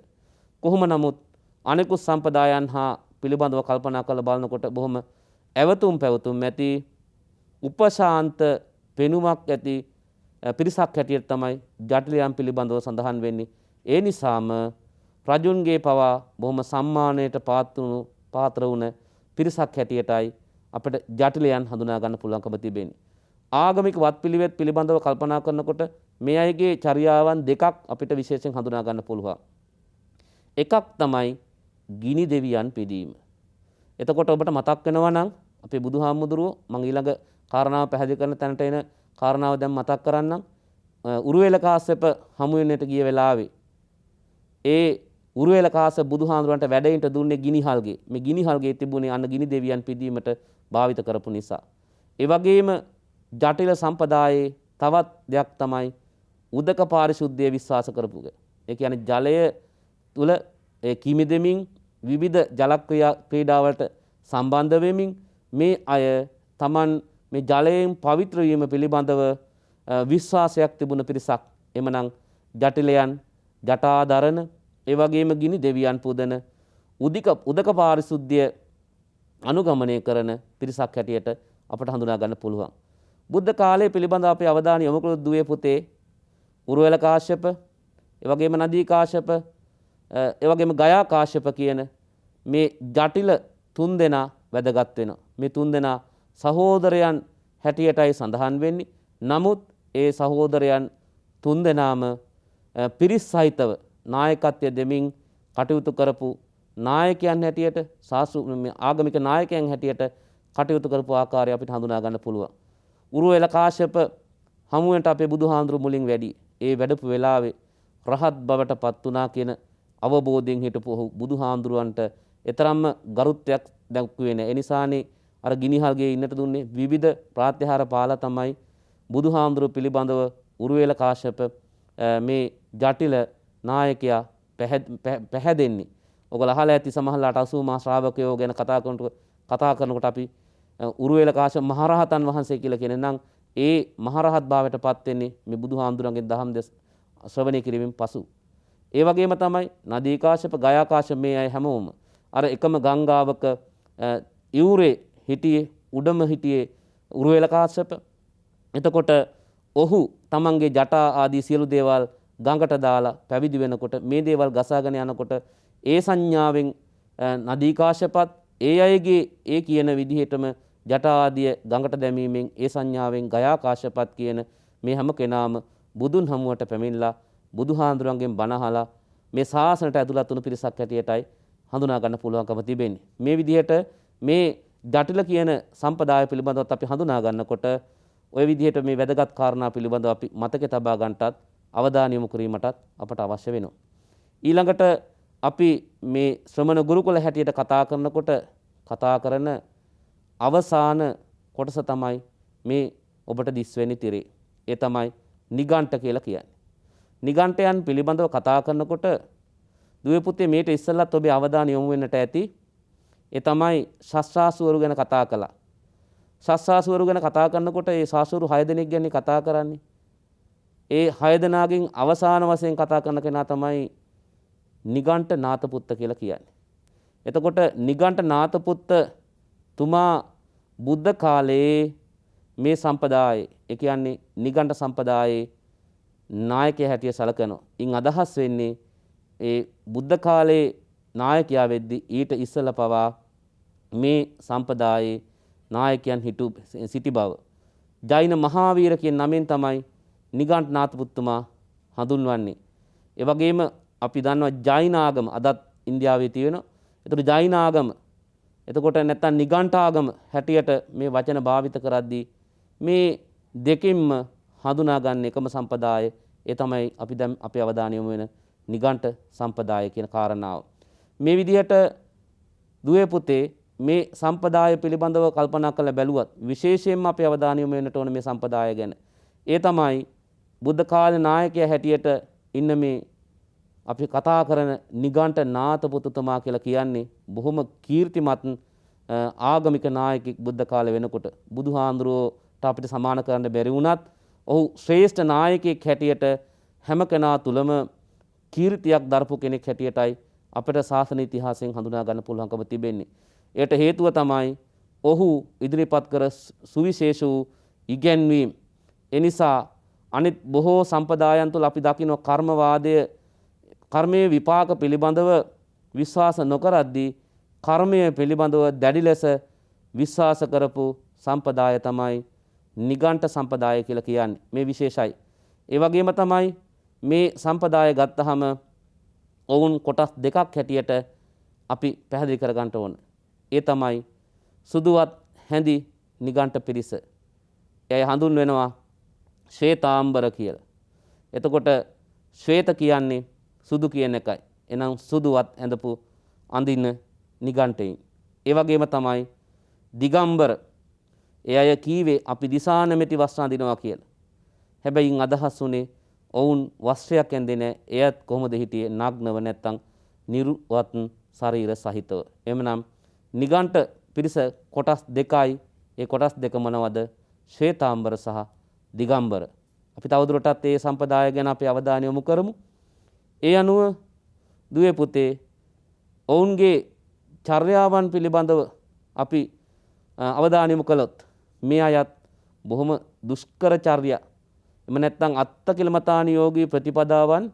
කොහොම නමුත් අනෙකුත් සම්පදායන් හා පිළිබඳව කල්පනා කරලා බලනකොට බොහොම ඇවතුම් පැවතුම් ඇති උපශාන්ත පෙනුමක් ඇති පිරිසක් හැටියට තමයි ජටිලයන් පිළිබඳව සඳහන් වෙන්නේ. ඒ නිසාම රජුන්ගේ පවා බොහොම සම්මානයට පාත්‍ර වුණ පිරිසක් හැටියටයි අපිට ජටිලයන් හඳුනා ගන්න පුළුවන්කම තිබෙන්නේ. ආගමික වත්පිළිවෙත් පිළිබඳව කල්පනා කරනකොට මේ අයගේ චර්යාවන් දෙකක් අපිට විශේෂයෙන් හඳුනා ගන්න පුළුවන්. එකක් තමයි ගිනි දෙවියන් පිදීම. එතකොට ඔබට මතක් වෙනවා නම් අපේ බුදුහාමුදුරුවෝ මම ඊළඟ කාරණාව පැහැදිලි කරන තැනට එන කාරණාව දැන් මතක් කරන්නම්. උරුවෙල කාශ්‍යප හමු වෙන්නට ගිය වෙලාවේ ඒ උරුවෙල කාශ්‍යප බුදුහාමුදුරන්ට වැඩයින්ට දුන්නේ ගිනිහල්ගේ. මේ ගිනිහල්ගේ තිබුණේ අන්න ගිනි දෙවියන් පිදීමට භාවිත කරපු නිසා. ඒ වගේම ජටිල සම්පදායේ තවත් දෙයක් තමයි උදක පාරිශුද්ධිය විශ්වාස කරපු එක. ඒ කියන්නේ ජලය තුල කිමිදෙමින් විවිධ ජල ක්‍රීඩාවලට සම්බන්ධ වෙමින් මේ අය Taman මේ ජලයෙන් පවිත්‍ර වීම පිළිබඳව විශ්වාසයක් තිබුණ පිරිසක්. එමනම් ජටිලයන් ජටාදරන ඒ වගේම ගිනි දෙවියන් පුදන උදක පාරිශුද්ධිය අනුගමනය කරන පිරිසක් හැටියට අපට හඳුනා ගන්න පුළුවන්. බුද්ධ කාලයේ පිළිබඳව අපේ අවධානය යොමු කළොත් දුවේ පුතේ උරුවෙල කාශ්‍යප, ඒ වගේම නදී කාශ්‍යප, ඒ වගේම ගයා කාශ්‍යප කියන මේ ජටිල තුන්දෙනා වැදගත් වෙනවා. මේ තුන්දෙනා සහෝදරයන් හැටියටයි සඳහන් වෙන්නේ. නමුත් ඒ සහෝදරයන් තුන්දෙනාම පිරිස් සහිතව නායකත්වය දෙමින් කටයුතු කරපු නායකයන් හැටියට ආගමික නායකයන් හැටියට කටයුතු කරපු ආකාරය අපිට හඳුනා ගන්න පුළුවන්. උරුවෙල කාශ්‍යප හමුවෙන්ට අපේ බුදුහාඳුරු මුලින් වැඩි. ඒ වැඩපු වෙලාවේ රහත් බවට පත් වුණා කියන අවබෝධයෙන් හිටපු බුදුහාඳුරුවන්ට එතරම්ම ගරුත්වයක් දක්වුවේ නැහැ. ඒ නිසානේ අර ගිනිහල්ගේ ඉන්නට දුන්නේ විවිධ ප්‍රාත්‍යහාර පාලා තමයි බුදුහාඳුරු පිළිබඳව උරුවෙල කාශ්‍යප මේ ජටිල නායකයා පැහැදෙන්නේ. ඔයගොල්ලෝ අහලා ඇති සමහරලාට 80 මහා ශ්‍රාවකයෝ ගැන කතා කරනකොට අපි උරුවෙල කාශ්‍යප මහරහතන් වහන්සේ කියලා කියන නම් ඒ මහරහත් භාවයට පත් වෙන්නේ මේ බුදුහාඳුරන්ගේ දහම් ශ්‍රවණය කිරීමෙන් පසු. ඒ වගේම තමයි නදී කාශ්‍යප, ගයා කාශ්‍යප මේ අය හැමෝම අර එකම ගංගාවක ඉවුරේ හිටියේ, උඩම හිටියේ උරුවෙල කාශ්‍යප. එතකොට ඔහු තමන්ගේ ජටා ආදී සියලු දේවල් ගඟට දාලා පැවිදි වෙනකොට මේ දේවල් ගසාගෙන යනකොට ඒ සංඥාවෙන් නදී කාශ්‍යපත් ඒ අයගේ ඒ කියන විදිහටම ජටාදිය ගඟට දැමීමෙන් ඒ සංඥාවෙන් ගයාකාශපත් කියන මේ හැම කෙනාම බුදුන් හමුවට පැමිණලා බුදුහාඳුරන්ගෙන් බණ අහලා මේ ශාසනයට ඇතුළත් වුණු පිරිසක් හැටියටයි හඳුනා ගන්න පුළුවන්කම තිබෙන්නේ. මේ විදිහට මේ ජටිල කියන සම්පදාය පිළිබඳවත් අපි හඳුනා ගන්නකොට ওই විදිහට මේ වැදගත් කාරණා පිළිබඳව අපි මතකේ තබා ගන්නටත් අවධානය යොමු කිරීමටත් අපට අවශ්‍ය වෙනවා. ඊළඟට අපි මේ ශ්‍රමණ ගුරුකුල හැටියට කතා කරනකොට කතා කරන අවසාන කොටස තමයි මේ ඔබට දිස්වෙන්නේ තිරේ. ඒ තමයි නිගණ්ඨ කියලා කියන්නේ. නිගණ්ඨයන් පිළිබඳව කතා කරනකොට දුවේ පුතේ මේට ඉස්සෙල්ලත් ඔබේ අවධානය යොමු වෙන්නට ඇති. ඒ තමයි ශාස්ත්‍රාසුවරු ගැන කතා කළා. ශාස්ත්‍රාසුවරු ගැන කතා කරනකොට ඒ ශාස්ත්‍රවරු 6 දෙනෙක් ගැන කතා කරන්නේ. ඒ 6 දෙනාගෙන් අවසාන වශයෙන් කතා කරන කෙනා තමයි නිගණ්ඨ නාථපුත්ත කියලා කියන්නේ. එතකොට නිගණ්ඨ නාථපුත්ත තුමා බුද්ධ කාලයේ මේ සම්පදායේ ඒ කියන්නේ නිගණ්ඨ සම්පදායේ නායකයා හැටියට සැලකනවා. ඉන් අදහස් වෙන්නේ ඒ බුද්ධ කාලයේ නායකයා වෙද්දී ඊට ඉස්සෙල්ලා පවා මේ සම්පදායේ නායකයන් සිටි බව. ජෛන මහාවීර කියන නමෙන් තමයි නිගණ්ඨ නාථපුත්තුමා හඳුන්වන්නේ. ඒ වගේම අපි දන්නවා ජෛන ආගම අදත් ඉන්දියාවේ තියෙනවා. ඒතර ජෛන ආගම එතකොට නැත්තම් නිගණ්ඨාගම හැටියට මේ වචන භාවිත කරද්දී මේ දෙකින්ම හඳුනා ගන්න එකම සම්පදාය ඒ තමයි අපි දැන් අපේ අවධානය යොමු වෙන නිගණ්ඨ සම්පදාය කියන කාරණාව. මේ විදිහට දුවේ පුතේ මේ සම්පදාය පිළිබඳව කල්පනා කරලා බැලුවත් විශේෂයෙන්ම අපේ අවධානය යොමු වෙන්නට ඕන මේ සම්පදාය ගැන. ඒ තමයි බුද්ධ කාලේ නායකයා හැටියට ඉන්න මේ අපි කතා කරන නිගණ්ඨ නාථපුත්තුමා කියලා කියන්නේ බොහොම කීර්තිමත් ආගමික නායකෙක් බුද්ධ කාලේ වෙනකොට බුදුහාඳුරෝට අපිට සමාන කරන්න බැරි වුණත් ඔහු ශ්‍රේෂ්ඨ නායකයෙක් හැටියට හැම කෙනා තුලම කීර්තියක් දරපු කෙනෙක් හැටියටයි අපිට ශාසන ඉතිහාසයෙන් හඳුනා ගන්න පුළුවන්කම තිබෙන්නේ. ඒට හේතුව තමයි ඔහු ඉදිරිපත් කර සුවිශේෂ වූ ඉගැන්වීම්. එනිසා අනිත් බොහෝ සම්පදායන් තුළ අපි දකින කර්මවාදය කර්මයේ විපාක පිළිබඳව විශ්වාස නොකරද්දී කර්මය පිළිබඳව දැඩි ලෙස විශ්වාස කරපු සම්පදාය තමයි නිගණ්ඨ සම්පදාය කියලා කියන්නේ. මේ විශේෂයි. ඒ වගේම තමයි මේ සම්පදාය ගත්තහම ඔවුන් කොටස් දෙකක් හැටියට අපි පැහැදිලි කර ගන්න ඕන. ඒ තමයි සුදුවත් හැඳි නිගණ්ඨ පිරිස. එය හඳුන්වනවා ශ්වේතාම්බර කියලා. එතකොට ශ්වේත කියන්නේ සුදු කියන එකයි. එනම් සුදුවත් ඇඳපු අඳින නිගණ්ඨයින්. ඒ වගේම තමයි දිගම්බර. ඒ අය කීවේ අපි දිසානමෙති වස්ත්‍ර අඳිනවා කියලා. හැබැයි අදහස් උනේ ඔවුන් වස්ත්‍රයක් ඇඳේ නැහැ. එයත් කොහොමද හිටියේ නග්නව නැත්තම් නිර්වත් ශරීර සහිතව. එමනම් නිගණ්ඨ පිරිස කොටස් දෙකයි. ඒ කොටස් දෙක මොනවද? ශ්වේතාම්බර සහ දිගම්බර. අපි තවදුරටත් මේ සම්පදාය ගැන අපි අවධානය යොමු කරමු. ඒ අනුව දුවේ පුතේ ඔවුන්ගේ චර්යාවන් පිළිබඳව අපි අවධානය යොමු කළොත් මේ අයත් බොහොම දුෂ්කර චර්යා එම නැත්නම් අත්තකිලමතාන යෝගී ප්‍රතිපදාවන්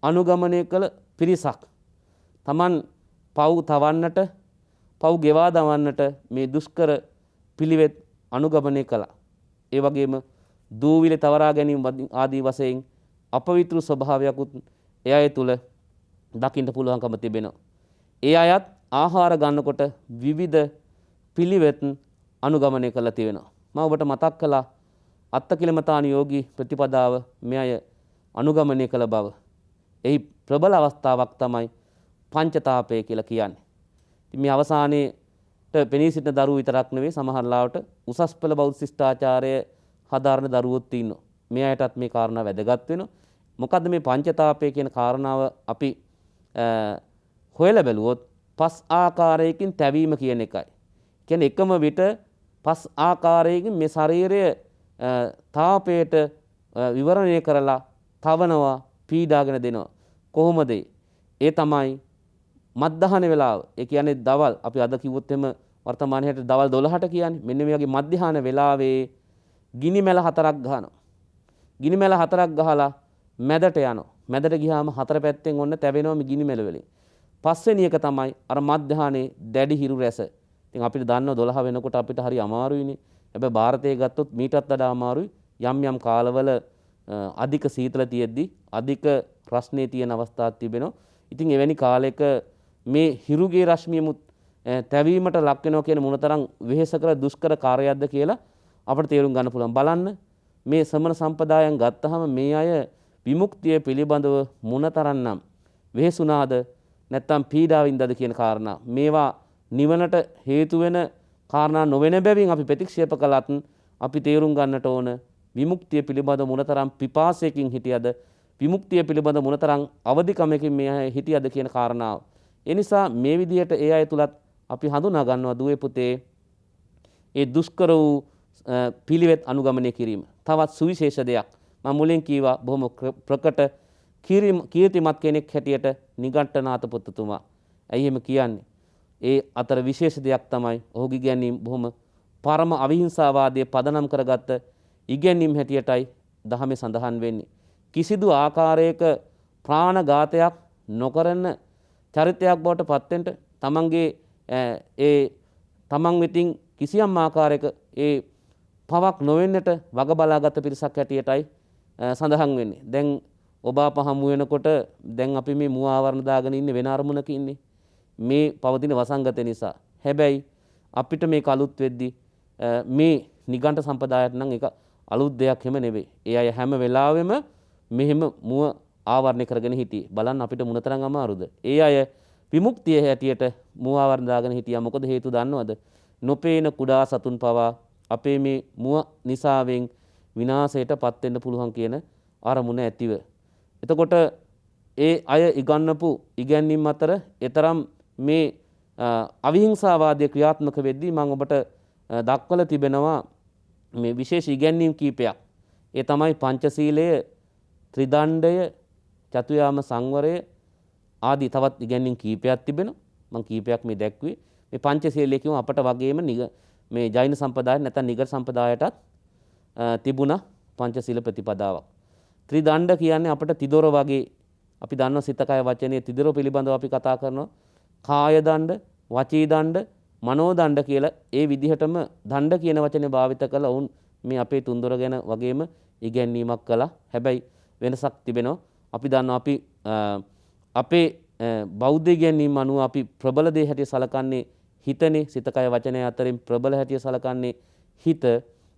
අනුගමනය කළ පිරිසක්. Taman පව් තවන්නට පව් ගෙවා දවන්නට මේ දුෂ්කර පිළිවෙත් අනුගමනය කළා. ඒ වගේම දූවිලි තවරා ගැනීම ආදී වශයෙන් අපවිත්‍ර ස්වභාවයකුත් ඒ අය තුල දකින්න පුළුවන්කම තිබෙනවා. ඒ අයත් ආහාර ගන්නකොට විවිධ පිළිවෙත් අනුගමනය කරලා තියෙනවා. මම ඔබට මතක් කළා අත්තකිලමතාන යෝගී ප්‍රතිපදාව මේ අය අනුගමනය කළ බව. එහි ප්‍රබල අවස්ථාවක් තමයි පංචතාපය කියලා කියන්නේ. ඉතින් මේ අවසානයේට පෙනී සිටින දරුවෝ විතරක් නෙවෙයි සමහර ලාවට උසස් පෙළ බෞද්ධ ශිෂ්ටාචාරය හදාරන දරුවෝත් ඉන්නවා. මේ අයටත් මේ කාරණා වැදගත් වෙනවා. මොකද්ද මේ පංචතාපය කියන කාරණාව අපි හොයලා බැලුවොත් පස් ආකාරයකින් තැවීම කියන එකයි. කියන්නේ එකම විට පස් ආකාරයකින් මේ ශරීරය තාපයට විවරණය කරලා තවනවා පීඩාගෙන දෙනවා. කොහොමද? ඒ තමයි මධ්‍යහන වේලාව. ඒ කියන්නේ දවල් අපි අද කිව්වොත් එම වර්තමානයේ දවල් 12ට කියන්නේ. මෙන්න මේ වගේ මධ්‍යහන වේලාවේ ගිනි මැල 4ක් ගහනවා. ගිනි මැල 4ක් ගහලා මැදට යනවා. මැදට ගියාම හතර පැත්තෙන් ඔන්න තැවෙනවා මේ ගිනි මැල වලින්. පස්වෙනි එක තමයි අර මධ්‍යහානයේ දැඩි හිරු රැස. ඉතින් අපිට දන්නවා 12 වෙනකොට අපිට හරි අමාරුයිනේ. හැබැයි ಭಾರತයේ ගත්තොත් මීටත් වඩා අමාරුයි. යම් යම් කාලවල අධික සීතල තියෙද්දි අධික ප්‍රශ්නේ තියෙන අවස්ථාවක් තිබෙනවා. ඉතින් එවැනි කාලයක මේ හිරුගේ රශ්මියමුත් තැවීමට ලක් වෙනවා කියන මොනතරම් වෙහෙසකර දුෂ්කර කාර්යයක්ද කියලා අපිට තේරුම් ගන්න පුළුවන්. බලන්න මේ සමන සම්පදායන් ගත්තහම මේ අය විමුක්තිය පිළිබඳව මොනතරම්නම් වෙහෙසුණාද නැත්නම් පීඩාවින්දද කියන කාරණා. මේවා නිවනට හේතු වෙන කාරණා නොවන බැවින් අපි ප්‍රතික්ෂේප කළත් අපි තේරුම් ගන්නට ඕන විමුක්තිය පිළිබඳ මොනතරම් පිපාසයකින් හිටියද විමුක්තිය පිළිබඳ මොනතරම් අවදිකමකින් මේ අය හිටියද කියන කාරණාව. ඒ නිසා මේ විදිහට ඒ අය තුලත් අපි හඳුනා ගන්නවා දුවේ පුතේ ඒ දුෂ්කර වූ පිළිවෙත් අනුගමනය කිරීම. තවත් සුවිශේෂ දෙයක් මම මුලින් කීවා බොහොම ප්‍රකට කීර්තිමත් කෙනෙක් හැටියට නිගණ්ඨනාත පුත්තුමා. ඇයි එහෙම කියන්නේ? ඒ අතර විශේෂ දෙයක් තමයි ඔහුගේ ඉගැන්වීම් බොහොම පරම අවිහිංසාවාදයේ පදනම් කරගත්ත ඉගැන්වීම් හැටියටයි දහමේ සඳහන් වෙන්නේ. කිසිදු ආකාරයක ප්‍රාණඝාතයක් නොකරන චරිතයක් බවට පත්වෙන්න තමන්ගේ තමන් වෙතින් කිසියම් ආකාරයක ඒ පවක් නොවෙන්නට වග බලාගත් පිරිසක් හැටියටයි සඳහන් වෙන්නේ. දැන් ඔබ අප හමු වෙනකොට දැන් අපි මේ මුව ආවරණ දාගෙන ඉන්නේ වෙන අරමුණක ඉන්නේ. මේ පවතින වසංගත නිසා. හැබැයි අපිට මේක අලුත් වෙද්දි මේ නිගණ්ඨ සම්පදායට නම් ඒක අලුත් දෙයක් හැම නෙවෙයි. ඒ අය හැම වෙලාවෙම මෙහෙම මුව ආවරණය කරගෙන හිටියේ. බලන්න අපිට මොනතරම් අමාරුද. ඒ අය විමුක්තිය හැටියට මුව ආවරණ දාගෙන හිටියා. මොකද හේතු දන්නවද? නොපේන කුඩා සතුන් පවා අපේ මේ මුව නිසාවෙන් විනාශයට පත් වෙන්න පුළුවන් කියන අරමුණ ඇතිව. එතකොට ඒ අය ඉගන්වපු ඉගැන්වීම් අතර ඊතරම් මේ අවිහිංසාවාදී ක්‍රියාත්මක වෙද්දී මම ඔබට දක්වලා තිබෙනවා මේ විශේෂ ඉගැන්වීම් කීපයක්. ඒ තමයි පංචශීලය, ත්‍රිදණ්ඩය, චතුයාම සංවරය ආදී තවත් ඉගැන්වීම් කීපයක් තිබෙනවා. මම කීපයක් මේ දැක්ුවේ. මේ පංචශීලයේ කියමු අපට වගේම මේ ජෛන සම්පදාය නැත්නම් නිගර සම්පදායටත් තිබුණා පංචශීල ප්‍රතිපදාවක්. ත්‍රිදණ්ඩ කියන්නේ අපට තිදොර වගේ අපි දන්නවා සිත කය වචනේ තිදොර පිළිබඳව අපි කතා කරනවා. කාය දණ්ඩ, වචී දණ්ඩ, මනෝ දණ්ඩ කියලා ඒ විදිහටම දණ්ඩ කියන වචනේ භාවිත කළා වුන් මේ අපේ තුන්දොර ගැන වගේම ඉගැන්වීමක් කළා. හැබැයි වෙනසක් තිබෙනවා. අපි දන්නවා අපි අපේ බෞද්ධ ඉගැන්වීම් අනුව අපි ප්‍රබල දේ හැටියට සලකන්නේ හිතනේ. සිත කය වචනය අතරින් ප්‍රබල හැටියට සලකන්නේ හිත.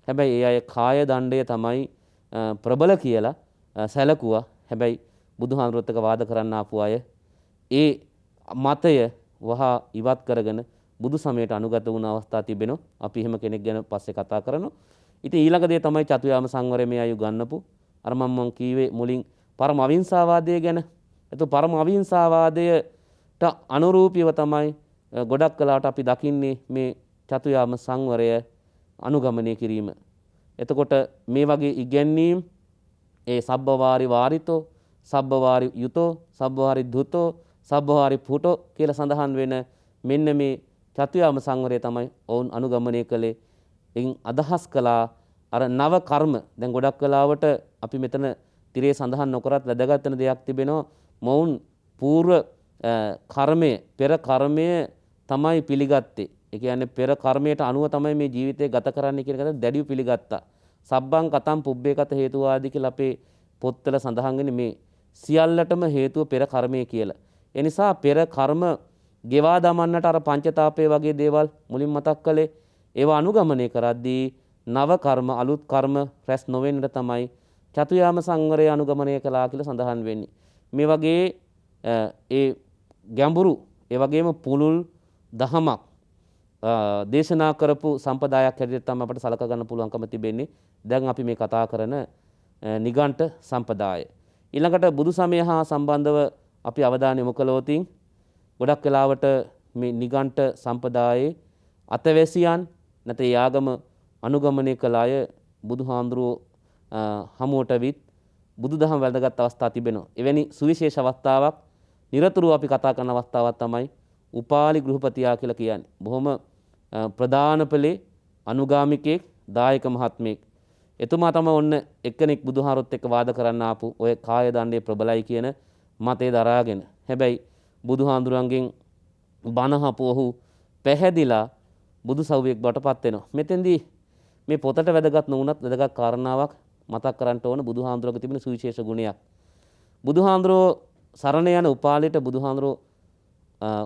හැබැයි ඒ අය කාය දණ්ඩය තමයි ප්‍රබල කියලා සැලකුවා. හැබැයි බුදුහාමුදුරුවොත් එක වාද කරන්න ආපු අය ඒ මතය වහා ඉවත් කරගෙන බුදු සමයට අනුගත වුණ අවස්ථා තිබෙනවා. අපි එහෙම කෙනෙක් ගැන පස්සේ කතා කරනවා. ඉතින් ඊළඟ දේ තමයි චතුයාම සංවරය මේ අය ගන්නපු. අර මම කීවේ මුලින් පරම අවිහිංසාවාදය ගැන. එතකොට පරම අවිහිංසාවාදයට අනුරූපීව තමයි ගොඩක් කලාට අපි දකින්නේ මේ චතුයාම සංවරය අනුගමනය කිරීම. එතකොට මේ වගේ ඉගැන්වීම් ඒ සබ්බවාරි වාරිතෝ, සබ්බවාරි යුතෝ, සබ්බවාරි ධුතෝ, සබ්බවාරි පුටෝ කියලා සඳහන් වෙන මෙන්න මේ චතුයාම සංවරය තමයි ඔවුන් අනුගමනය කළේ. එයින් අදහස් කළා අර නව කර්ම. දැන් ගොඩක් කලාවට අපි මෙතන තිරේ සඳහන් නොකරත් වැදගත් වෙන දෙයක් තිබෙනවා. මොවුන් పూర్ව කර්මය, පෙර කර්මය තමයි පිළිගත්තේ. ඒ කියන්නේ පෙර කර්මයට අනුව තමයි මේ ජීවිතය ගත කරන්න කියන එක දැඩිව පිළිගත්තා. සබ්බං කතං පුබ්බේකත හේතුවාදී කියලා අපේ පොත්වල සඳහන් වෙන්නේ මේ සියල්ලටම හේතුව පෙර කර්මය කියලා. ඒ නිසා පෙර කර්ම ගෙවා දමන්නට අර පංචතාපයේ වගේ දේවල් මුලින් මතක් කළේ. ඒවා අනුගමනය කරද්දී නව කර්ම, අලුත් කර්ම රැස් නොවෙන්නට තමයි චතුයාම සංවරය අනුගමනය කළා කියලා සඳහන් වෙන්නේ. මේ වගේ ඒ ගැඹුරු ඒ වගේම පුළුල් දහමක් දේශනා කරපු සම්පදායක් හැටියට තමයි අපිට සලක ගන්න පුළුවන්කම තිබෙන්නේ. දැන් අපි මේ කතා කරන නිගණ්ඨ සම්පදාය. ඊළඟට බුදු සමය හා සම්බන්ධව අපි අවධානය යොමු කළොත් ගොඩක් වෙලාවට මේ නිගණ්ඨ සම්පදායේ අතවැසියන් නැත්නම් යාගම අනුගමනය කළ අය බුදුහාඳුරෝ හමුවට විත් බුදුදහම වැළඳගත් අවස්ථා තිබෙනවා. එවැනි සුවිශේෂ අවස්ථාවක් නිරතුරුව අපි කතා කරන අවස්ථාවක් තමයි උපාලි ගෘහපතියා කියලා කියන්නේ. බොහොම ප්‍රධාන පෙළේ අනුගාමිකයෙක්, දායක මහත්මයෙක්. එතුමා තමයි ඔන්න එක්කෙනෙක් බුදුහාරොත් එක්ක වාද කරන්න ආපු ඔය කාය දණ්ඩේ ප්‍රබලයි කියන මතේ දරාගෙන. හැබැයි බුදුහාඳුරන්ගෙන් බණහපු ඔහු පැහැදිලා බුදු සව්වෙක් බවට පත් වෙනවා. මෙතෙන්දී මේ පොතට වැදගත් නොවුනත් වැදගත් කාරණාවක් මතක් කරන්න ඕන බුදුහාඳුරගේ තිබෙන සුවිශේෂ ගුණයක්. බුදුහාඳුරෝ සරණ යන උපාලයට බුදුහාඳුරෝ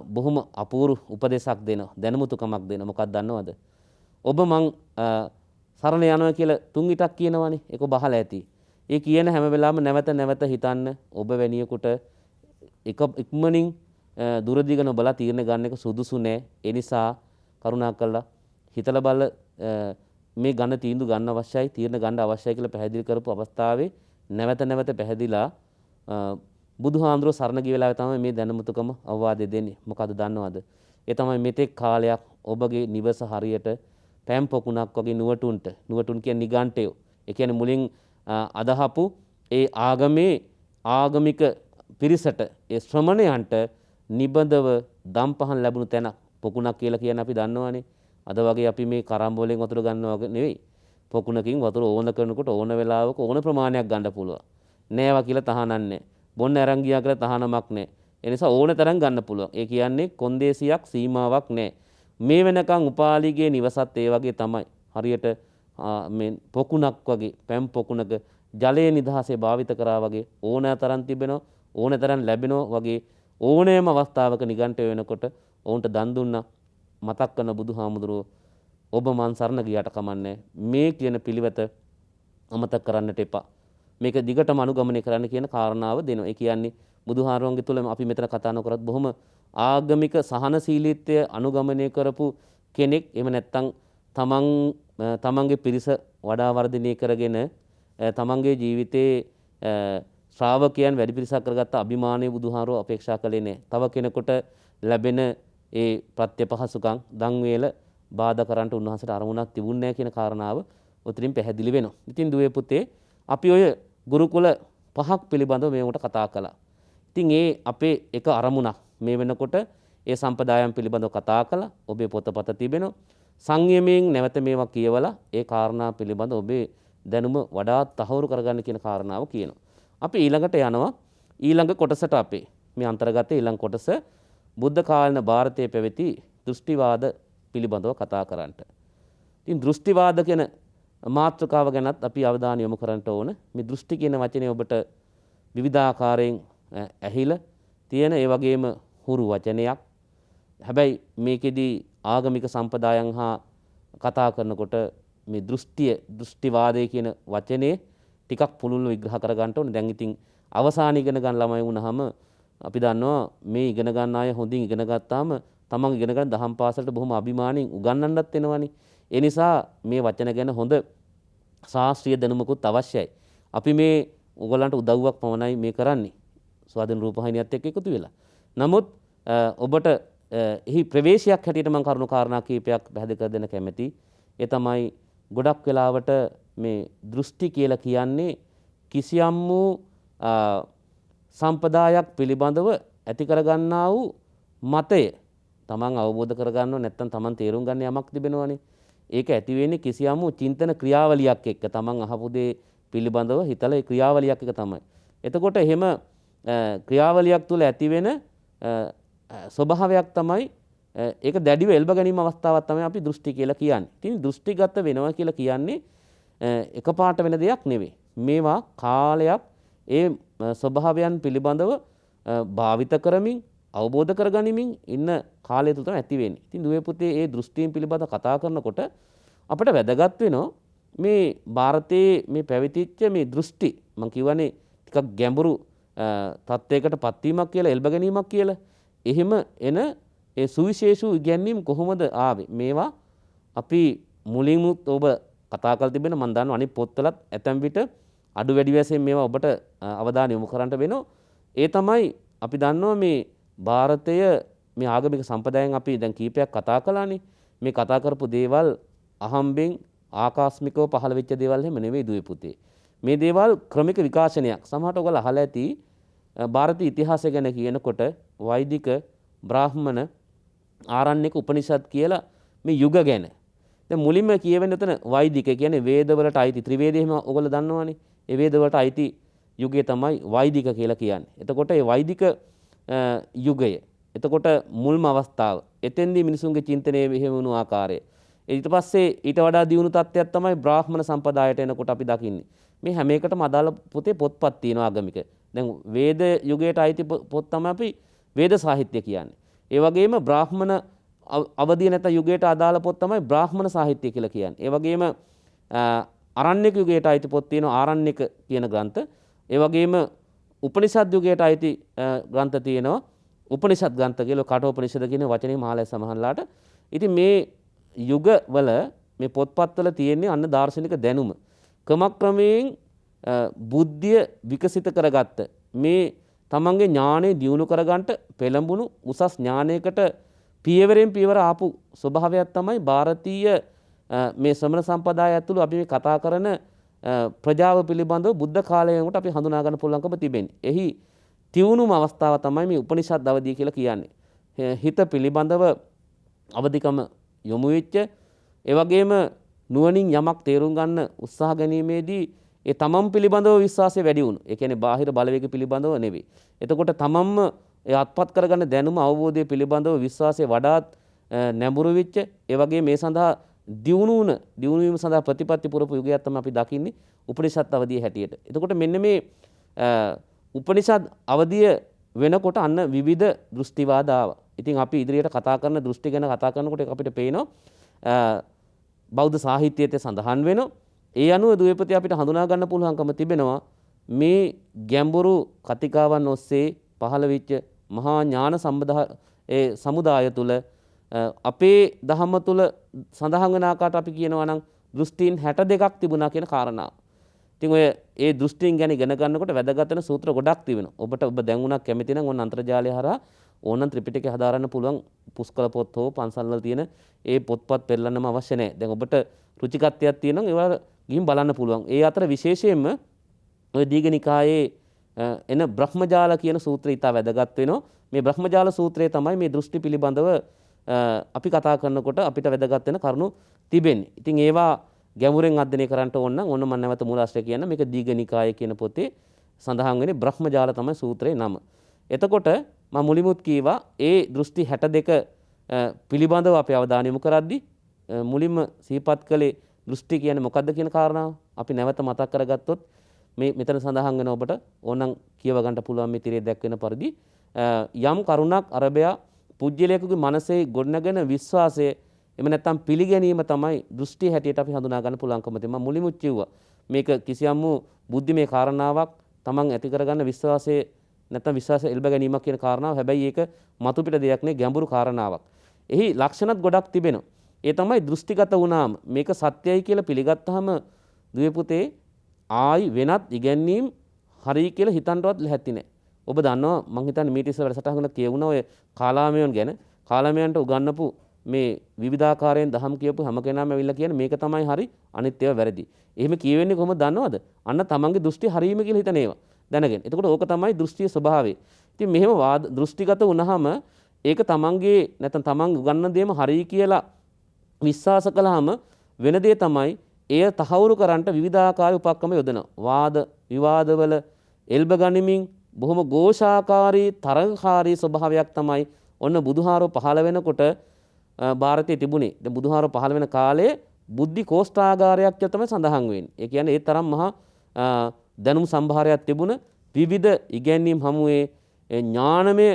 බොහොම අපූර්ව උපදේශයක් දෙනවා. දැනුමුතුකමක් දෙනවා. මොකක්ද දන්නවද? ඔබ මං සරණ යනවා කියලා තුන් විටක් කියනවනේ. ඒක ඔබ අහලා ඇති. ඒ කියන හැම වෙලාවෙම නැවත නැවත හිතන්න ඔබ වැනියෙකුට ඉක්මනින් දුරදිග නොබලා තීරණ ගන්න එක සුදුසු නෑ. ඒ නිසා කරුණාකරලා හිතලා බල මේ ගන්න තීන්දුව ගන්න අවශ්‍යයි, තීරණ ගන්න අවශ්‍යයි කියලා පැහැදිලි කරපු අවස්ථාවේ නැවත නැවත පැහැදිලා බුදුහාඳුරෝ සරණ ගිය වෙලාවේ තමයි මේ දැනුමුතුකම අවවාදය දෙන්නේ. මොකද දන්නවද? ඒ තමයි මෙතෙක් කාලයක් ඔබගේ නිවස හරියට පෑම් පොකුණක් වගේ නුවටුන් කියන්නේ නිගණ්ඨයෝ. ඒ කියන්නේ මුලින් අදහපු ඒ ආගමේ ආගමික පිරිසට ඒ ශ්‍රමණයන්ට නිබඳව දම්පහන් ලැබුණු තැන පොකුණක් කියලා කියන්නේ අපි දන්නවනේ. අද වගේ අපි මේ කරම්බෝලෙන් වතුර ගන්නවා වගේ නෙවෙයි. පොකුණකින් වතුර ඕන කරනකොට ඕන වෙලාවක ඕන ප්‍රමාණයක් ගන්න පුළුවන්. නෑවා කියලා තහනම් නැහැ. බොන්න අරන් ගියා කියලා තහනමක් නැහැ. ඒ නිසා ඕන තරම් ගන්න පුළුවන්. ඒ කියන්නේ කොන්දේසියක් සීමාවක් නැහැ. මේ වෙනකන් උපාලිගේ නිවසත් ඒ වගේ තමයි. හරියට මේ පොකුණක් වගේ පැම් පොකුණක ජලයේ නිදහසේ භාවිත කරා වගේ ඕන තරම් තිබෙනවා, ඕන තරම් ලැබෙනවා වගේ ඕනෑම අවස්ථාවක නිගණ්ඨය වෙනකොට ඔවුන්ට දන් දුන්නා. මතක් කරන බුදුහාමුදුරුවෝ ඔබ මන් සරණ ගියාට කමන්නේ මේ කියන පිළිවෙත අමතක කරන්නට එපා. මේක දිගටම අනුගමනය කරන්න කියන කාරණාව දෙනවා. ඒ කියන්නේ බුදුහාරවන්ගේ තුල අපි මෙතන කතා නොකරත් බොහොම ආගමික සහනශීලීත්වය අනුගමනය කරපු කෙනෙක්. එහෙම නැත්නම් තමන්ගේ පිරිස වඩා වර්ධනය කරගෙන තමන්ගේ ජීවිතේ ශ්‍රාවකයන් වැඩි පිරිසක් කරගත්ත අභිමානීය බුදුහාරව අපේක්ෂා කළේ නැහැ. තව කෙනෙකුට ලැබෙන ඒ ප්‍රත්‍යපහසුකම් දන් වේල බාධා කරන්නට උන්වහන්සේට අරමුණක් තිබුණේ නැහැ කියන කාරණාව උතරින් පැහැදිලි වෙනවා. ඉතින් දුවේ පුතේ අපි ඔය ගුරුකුල 5ක් පිළිබඳව මේ උන්ට කතා කළා. ඉතින් ඒ අපේ එක අරමුණක් මේ වෙනකොට ඒ සම්ප්‍රදායන් පිළිබඳව කතා කළා. ඔබේ පොතපත තිබෙනවා. සංයමයෙන් නැවත මේවා කියවලා ඒ කාරණා පිළිබඳව ඔබේ දැනුම වඩාත් තහවුරු කරගන්න කියන කාරණාව කියනවා. අපි ඊළඟට යනවා ඊළඟ කොටසට අපේ මේ අන්තර්ගතයේ ඊළඟ කොටස බුද්ධ කාලීන ಭಾರತයේ පැවති දෘෂ්ටිවාද පිළිබඳව කතා කරන්නට. ඉතින් දෘෂ්ටිවාද කියන මාතෘකාව ගැනත් අපි අවධානය යොමු කරන්න ඕන. මේ දෘෂ්ටි කියන වචනේ ඔබට විවිධාකාරයෙන් ඇහිලා තියෙන ඒ වගේම හුරු වචනයක්. හැබැයි මේකෙදී ආගමික සම්ප්‍රදායන් හා කතා කරනකොට මේ දෘෂ්ටිවාදය කියන වචනේ ටිකක් පුළුල්ව විග්‍රහ කරගන්න ඕනේ. දැන් ඉතින් අවසාන ඉගෙන ගන්න ළමයි වුණාම අපි දන්නවා මේ ඉගෙන ගන්න අය හොඳින් ඉගෙන ගත්තාම තමන් ඉගෙන ගන්න දහම් පාසලට බොහොම අභිමාණයෙන් උගන්වන්නත් වෙනවනේ. ඒ නිසා මේ වචන ගැන හොඳ ශාස්ත්‍රීය දැනුමකුත් අවශ්‍යයි. අපි මේ ඔයගලන්ට උදව්වක් පමණයි මේ කරන්නේ. ස්වාධීන රූපවාහිනියත් එක්ක එකතු වෙලා. නමුත් ඔබට එහි ප්‍රවේශයක් හැටියට මම කරුණු කාරණා කීපයක් පැහැදිලි කර දෙන්න කැමැතියි. ඒ තමයි ගොඩක් වෙලාවට මේ දෘෂ්ටි කියලා කියන්නේ කිසියම් වූ සම්පදායක් පිළිබඳව ඇති කරගන්නා වූ මතය තමන් අවබෝධ කරගන්නව නැත්නම් තමන් තේරුම් ගන්න යමක් තිබෙනවනේ. ඒක ඇති වෙන්නේ කිසියම් වූ චින්තන ක්‍රියාවලියක් එක්ක. තමන් අහපු දේ පිළිබඳව හිතලා ඒ ක්‍රියාවලියක් එක තමයි. එතකොට එහෙම ක්‍රියාවලියක් තුළ ඇති වෙන ස්වභාවයක් තමයි ඒක දැඩිව එල්බ ගැනීම අවස්ථාවක් තමයි අපි දෘෂ්ටි කියලා කියන්නේ. ඉතින් දෘෂ්ටිගත වෙනවා කියලා කියන්නේ එකපාරට වෙන දෙයක් නෙවෙයි. මේවා කාලයක් ඒ ස්වභාවයන් පිළිබඳව භාවිත කරමින් අවබෝධ කරගනිමින් ඉන්න කාලය තුල තමයි ඇති වෙන්නේ. ඉතින් දුවේ පුතේ මේ දෘෂ්ටීන් පිළිබඳව කතා කරනකොට අපිට වැදගත් වෙනවා මේ ಭಾರತයේ මේ පැවතිච්ච මේ දෘෂ්ටි මම කියවනේ ටිකක් ගැඹුරු තත්වයකට පත්වීමක් කියලා එල්බ ගැනීමක් කියලා. එහෙම එන ඒ සුවිශේෂ ඉගැන්වීම් කොහොමද ආවේ? මේවා අපි මුලින්මුත් ඔබ කතා කරලා තිබෙන මම දන්නවා අනිත් පොත්වලත් ඇතැම් විට අඩු වැඩි වශයෙන් මේවා ඔබට අවධානය යොමු කරන්නට වෙනවා. ඒ තමයි අපි දන්නවා මේ ಭಾರತය මේ ආගමික සම්ප්‍රදායන් අපි දැන් කීපයක් කතා කළානේ. මේ කතා කරපු දේවල් අහම්බෙන් ආකස්මිකව පහළ වෙච්ච දේවල් එහෙම නෙවෙයි දුවේ පුතේ. මේ දේවල් ක්‍රමික විකාශනයක්. සමහරට ඔයගොල්ලෝ අහලා ඇති ಭಾರತೀಯ ඉතිහාසය ගැන කියනකොට වෛදික බ්‍රාහ්මණ ආරණ්‍යක උපනිෂද් කියලා මේ යුග ගැන. දැන් මුලින්ම කියවෙන්නේ උතන වෛදික කියන්නේ වේදවලට අයිති ත්‍රිවේදය එහෙම ඔයගොල්ලෝ දන්නවනේ. ඒ වේදවලට අයිති යුගය තමයි වෛදික කියලා කියන්නේ. එතකොට මේ වෛදික යුගය එතකොට මුල්ම අවස්ථාව. එතෙන්දී මිනිසුන්ගේ චින්තනයේ මෙහෙම වුණු ආකාරය. ඊට පස්සේ ඊට වඩා දියුණු තත්ත්වයක් තමයි බ්‍රාහ්මණ සම්පදායට එනකොට අපි දකින්නේ. මේ හැම එකටම අදාළ පොතේ පොත්පත් තියෙනවා ආගමික. දැන් වේද යුගයට අයිති පොත් තමයි අපි වේද සාහිත්‍ය කියන්නේ. ඒ වගේම බ්‍රාහ්මණ අවධිය නැත්නම් යුගයට අදාළ පොත් තමයි බ්‍රාහ්මණ සාහිත්‍ය කියලා කියන්නේ. ඒ වගේම ආරණ්‍යක යුගයට අයිති පොත් තියෙනවා ආරණ්‍යක කියන ග්‍රන්ථ. ඒ වගේම උපනිෂද් යුගයට අයිති ග්‍රන්ථ තියෙනවා උපනිෂද් ග්‍රන්ථ කියලා කඨෝපනිෂද කියන වචනේ මහලෑ සමහරලාට. ඉතින් මේ යුගවල මේ පොත්පත්වල තියෙන්නේ අන්න දාර්ශනික දැනුම. ක්‍රමක්‍රමයෙන් බුද්ධිය විකසිත කරගත්ත මේ තමන්ගේ ඥානය දියුණු කරගන්නට පෙළඹුණු උසස් ඥානයකට පියවරෙන් පියවර ආපු ස්වභාවයක් තමයි ಭಾರತೀಯ මේ ශ්‍රමණ සම්පදාය ඇතුළු අපි මේ කතා කරන ප්‍රජාව පිළිබඳව බුද්ධ කාලයකට අපි හඳුනා ගන්න පුළුවන්කම තිබෙන්නේ. එහි තියුණුම අවස්ථාව තමයි මේ උපනිෂද් අවධිය කියලා කියන්නේ. හිත පිළිබඳව අවදිකම යොමු වෙච්ච ඒ වගේම නුවණින් යමක් තේරුම් ගන්න උත්සාහ ගැනීමේදී ඒ තමන් පිළිබඳව විශ්වාසය වැඩි වුණා. ඒ කියන්නේ බාහිර බලවේග පිළිබඳව නෙවෙයි. එතකොට තමන්ම ඒ අත්පත් කරගන්න දැනුම අවබෝධය පිළිබඳව විශ්වාසය වඩාත් නැඹුරු වෙච්ච ඒ වගේ මේ සඳහා දියුණු වීම සඳහා ප්‍රතිපත්ති පුරපු යුගයක් තමයි අපි දකින්නේ උපනිෂද් අවධිය හැටියට. එතකොට මෙන්න මේ උපනිෂද් අවධිය වෙනකොට අන්න විවිධ දෘෂ්ටිවාද ආවා. ඉතින් අපි ඉදිරියට කතා කරන දෘෂ්ටි ගැන කතා කරනකොට අපිට පේනවා බෞද්ධ සාහිත්‍යයේ සඳහන් වෙනවා. ඒ අනුව දුවේපති අපිට හඳුනා ගන්න පුළුවන්කම තිබෙනවා මේ ගැඹුරු කතිකාවන් ඔස්සේ පහළ වෙච්ච මහා ඥාන සමුදාය තුල අපේ දහම තුල සඳහන් වෙන ආකාරයට අපි කියනවා නම් දෘෂ්ටීන් 62ක් තිබුණා කියන කාරණාව. ඉතින් ඔය ඒ දෘෂ්ටීන් ගැන ඉගෙන ගන්නකොට වැදගත් වෙන සූත්‍ර ගොඩක් තිබෙනවා. ඔබ දැන් උනක් කැමති නම් ඔන්න අන්තර්ජාලය හරහා ඕනනම් ත්‍රිපිටකය හදාරන්න පුළුවන් පුස්කල පොත් හෝ පන්සල්වල තියෙන ඒ පොත්පත් පෙරලන්නම අවශ්‍ය නැහැ. දැන් ඔබට රුචිකත්වයක් තියෙනවා ඒවා ගිහින් බලන්න පුළුවන්. ඒ අතර විශේෂයෙන්ම ඔය දීඝනිකායේ එන බ්‍රහ්මජාල කියන සූත්‍රය ඉතා වැදගත් වෙනවා. මේ බ්‍රහ්මජාල සූත්‍රය තමයි මේ දෘෂ්ටි පිළිබඳව අපි කතා කරනකොට අපිට වැදගත් වෙන කරුණු තිබෙන්නේ. ඉතින් ඒවා ගැඹුරෙන් අධ්‍යයනය කරන්න ඕන නම් ඔන්න මම නැවත මූලාශ්‍රය කියන මේක දීඝනිකාය කියන පොතේ සඳහන් වෙන්නේ බ්‍රහ්මජාල තමයි සූත්‍රයේ නම. එතකොට මම මුලිමුත් කීවා ඒ දෘෂ්ටි 62 පිළිබඳව අපි අවධානය යොමු කරද්දී මුලින්ම සිහිපත් කළේ දෘෂ්ටි කියන්නේ මොකක්ද කියන කාරණාව අපි නැවත මතක් කරගත්තොත් මේ මෙතන සඳහන් වෙන ඔබට ඕනනම් කියව ගන්න පුළුවන් මේ තිරේ දැක්වෙන පරිදි යම් කරුණක් අරබයා පුජ්‍යලයකගේ මනසේ ගොඩනගෙන විශ්වාසය එම නැත්තම් පිළිගැනීම තමයි දෘෂ්ටි හැටියට අපි හඳුනා ගන්න පුළුවන්කම තියෙනවා. මම මුලින්ම කිව්වා මේක කිසියම් වූ බුද්ධිමය කාරණාවක් තමන් ඇති කරගන්න විශ්වාසයේ නැත්තම් විශ්වාසය එල්බ ගැනීමක් කියන කාරණාව. හැබැයි ඒක මතු පිට දෙයක් නේ ගැඹුරු කාරණාවක්. එහි ලක්ෂණත් ගොඩක් තිබෙනවා. ඒ තමයි දෘෂ්ටිගත වුණාම මේක සත්‍යයි කියලා පිළිගත්තාම දුවේ පුතේ ආයි වෙනත් ඉගැන්වීම් හරි කියලා හිතන්නවත් ලැහැත්ති නැහැ. ඔබ දන්නවා මං හිතන්නේ මීට ඉස්සර වැඩසටහනක කියවුණා ඔය කාලාමයන් ගැන. කාලාමයන්ට උගන්වපු මේ විවිධාකාරයෙන් දහම් කියපු හැම කෙනාම ඇවිල්ලා කියන මේක තමයි හරි අනිත් ඒවා වැරදි. එහෙම කියවෙන්නේ කොහොමද දන්නවද? අන්න තමන්ගේ දෘෂ්ටි හරීම කියලා හිතන ඒවා දැනගෙන. එතකොට ඕක තමයි දෘෂ්ටියේ ස්වභාවය. ඉතින් මෙහෙම දෘෂ්ටිගත වුණාම ඒක තමන්ගේ නැත්නම් තමන් උගන්වන දේම හරි කියලා විශ්වාස කළාම වෙන දේ තමයි එය තහවුරු කරන්නට විවිධාකාර උපක්‍රම යොදනවා. වාද විවාදවල එල්බ ගනිමින් බොහොම ഘോഷාකාරී තරංකාරී ස්වභාවයක් තමයි ඔන්න බුදුහාරෝ පහළ වෙනකොට ಭಾರತයේ තිබුණේ. දැන් බුදුහාරෝ පහළ වෙන කාලේ බුද්ධි කෝෂ්ඨාගාරයක් කියලා තමයි සඳහන් වෙන්නේ. ඒ කියන්නේ ඒ තරම් මහා දැනුම් සම්භාරයක් තිබුණ විවිධ ඉගැන්වීම් හමුවේ ඥානමය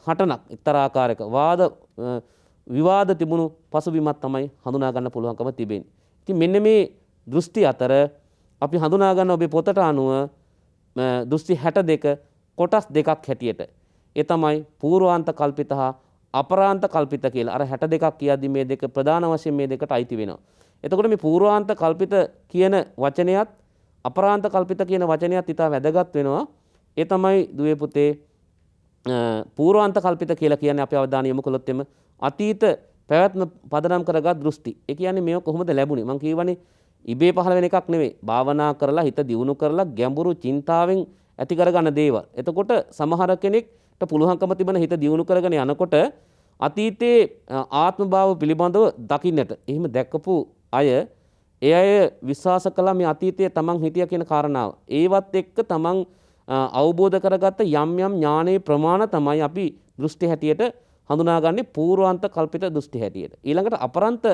හටනක් එක්තරා ආකාරයක වාද විවාද තිබුණු පසුබිමක් තමයි හඳුනා ගන්න පුළුවන්කම තිබෙන්නේ. ඉතින් මෙන්න මේ දෘෂ්ටි අතර අපි හඳුනා ගන්න ඔබේ පොතට අනුව දෘෂ්ටි 62 කොටස් දෙකක් හැටියට. ඒ තමයි පූර්වාන්ත කල්පිත හා අපරාන්ත කල්පිත කියලා. අර 62ක් කියද්දි මේ දෙක ප්‍රධාන වශයෙන් මේ දෙකට අයිති වෙනවා. එතකොට මේ පූර්වාන්ත කල්පිත කියන වචනයත් අපරාන්ත කල්පිත කියන වචනයත් ඉතා වැදගත් වෙනවා. ඒ තමයි දුවේ පුතේ පූර්වාන්ත කල්පිත කියලා කියන්නේ අපි අවධානය යොමු කළොත් එම අතීත පැවැත්ම පදනම් කරගත් දෘෂ්ටි. ඒ කියන්නේ මේක කොහොමද ලැබුණේ? මම කියවනේ ඉබේ පහළ වෙන එකක් නෙවෙයි. භාවනා කරලා හිත දියුණු කරලා ගැඹුරු චින්තාවෙන් ඇති කරගන්න දේවල්. එතකොට සමහර කෙනෙක්ට පුළුවන්කම තිබෙන හිත දියුණු කරගෙන යනකොට අතීතයේ ආත්ම භාව පිළිබඳව දකින්නට. එහෙම දැක්කපු අය ඒ අය විශ්වාස කළා මේ අතීතයේ තමන් හිටිය කියන කාරණාව. ඒවත් එක්ක තමන් අවබෝධ කරගත්ත යම් යම් ඥානයේ ප්‍රමාණ තමයි අපි දෘෂ්ටි හැටියට හඳුනාගන්නේ පූර්වාන්ත කල්පිත දෘෂ්ටි හැටියට. ඊළඟට අපරන්ත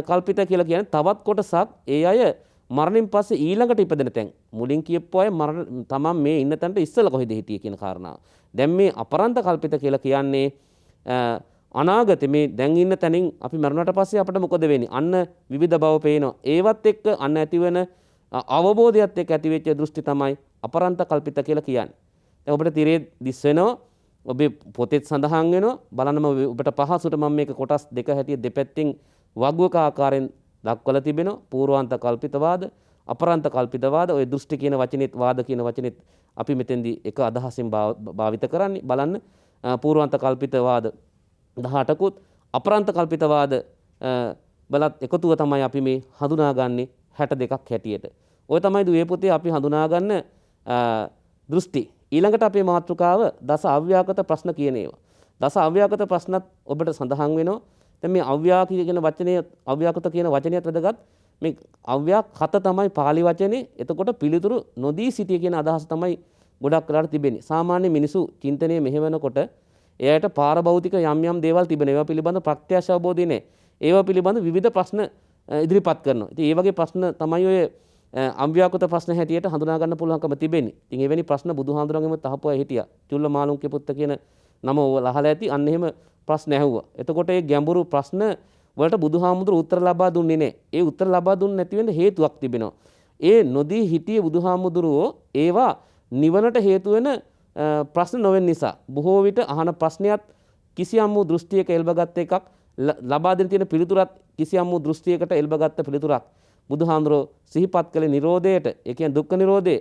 කල්පිත කියලා කියන්නේ තවත් කොටසක් ඒ අය මරණින් පස්සේ ඊළඟට ඉපදෙන තැන්. මුලින් කියපු අය මරණ තමන් මේ ඉන්න තැනට ඉස්සෙල්ලා කොහෙද හිටියේ කියන කාරණාව. දැන් මේ අපරන්ත කල්පිත කියලා කියන්නේ අනාගතේ මේ දැන් ඉන්න තැනින් අපි මරුණට පස්සේ අපිට මොකද වෙන්නේ? අන්න විවිධ භව පේනවා. ඒවත් එක්ක අන්න ඇතිවෙන අවබෝධයත් එක්ක ඇතිවෙච්ච දෘෂ්ටි තමයි අපරන්ත කල්පිත කියලා කියන්නේ. දැන් ඔබට තිරේ දිස් වෙනවා. ඔබේ පොතේත් සඳහන් වෙනවා. බලන්නම ඔබට පහසුට මම මේක කොටස් දෙක හැටියට දෙපැත්තෙන් වගුවක ආකාරයෙන් දක්වලා තිබෙනවා. පූර්වාන්ත කල්පිතවාද, අපරන්ත කල්පිතවාද. ඔය දෘෂ්ටි කියන වචනේත් වාද කියන වචනේත් අපි මෙතෙන්දී එක අදහසින් භාවිත කරන්නේ. බලන්න පූර්වාන්ත කල්පිතවාද 18කුත් අපරන්ත කල්පිතවාද බලත් එකතුව තමයි අපි මේ හඳුනාගන්නේ 62ක් හැටියට. ඔය තමයි දුවේ පුතේ අපි හඳුනාගන්න දෘෂ්ටි. ඊළඟට අපේ මාතෘකාව දස අව්‍යාකෘත ප්‍රශ්න කියන ඒවා. දස අව්‍යාකෘත ප්‍රශ්නත් ඔබට සඳහන් වෙනවා. දැන් මේ අව්‍යාකෘත කියන වචනේ අව්‍යාකෘත කියන වචනයත් වැදගත්. මේ අව්‍යාකත තමයි පාලි වචනේ. එතකොට පිළිතුරු නොදී සිටිය කියන අදහස තමයි ගොඩක් වෙලාට තිබෙන්නේ. සාමාන්‍ය මිනිසු චින්තනයේ මෙහෙවනකොට එයාට පාරභෞතික යම් යම් දේවල් තිබෙන ඒවා පිළිබඳ ප්‍රත්‍යක්ෂ අවබෝධය නැහැ. ඒවා පිළිබඳ විවිධ ප්‍රශ්න ඉදිරිපත් කරනවා. ඉතින් ඒ වගේ ප්‍රශ්න තමයි ඔය අව්‍යාකෘත ප්‍රශ්න හැටියට හඳුනා ගන්න පුළුවන්කම තිබෙන්නේ. ඉතින් එවැනි ප්‍රශ්න බුදුහාඳුරන්ගෙම තහපුවා හිටියා. චුල්ල මාළුන්ගේ පුත්ත කියන නම ලහලා ඇති. අන්න එහෙම ප්‍රශ්න ඇහුවා. එතකොට ඒ ගැඹුරු ප්‍රශ්න වලට බුදුහාමුදුරු උත්තර ලබා දුන්නේ නැහැ. ඒ උත්තර ලබා දුන්නේ නැති වෙන්න හේතුවක් තිබෙනවා. ඒ නොදී හිටියේ බුදුහාමුදුරුවෝ ඒවා නිවනට හේතු වෙන ප්‍රශ්න නොවෙන නිසා බොහෝ විට අහන ප්‍රශ්නයත් කිසියම් වූ දෘෂ්ටියක එල්බගත් එකක් ලබා දෙන තියෙන පිළිතුරත් කිසියම් වූ දෘෂ්ටියකට එල්බගත් පිළිතුරක් බුදුහාඳුරෝ සිහිපත් කළේ නිරෝධයට. ඒ කියන්නේ දුක්ඛ නිරෝධය.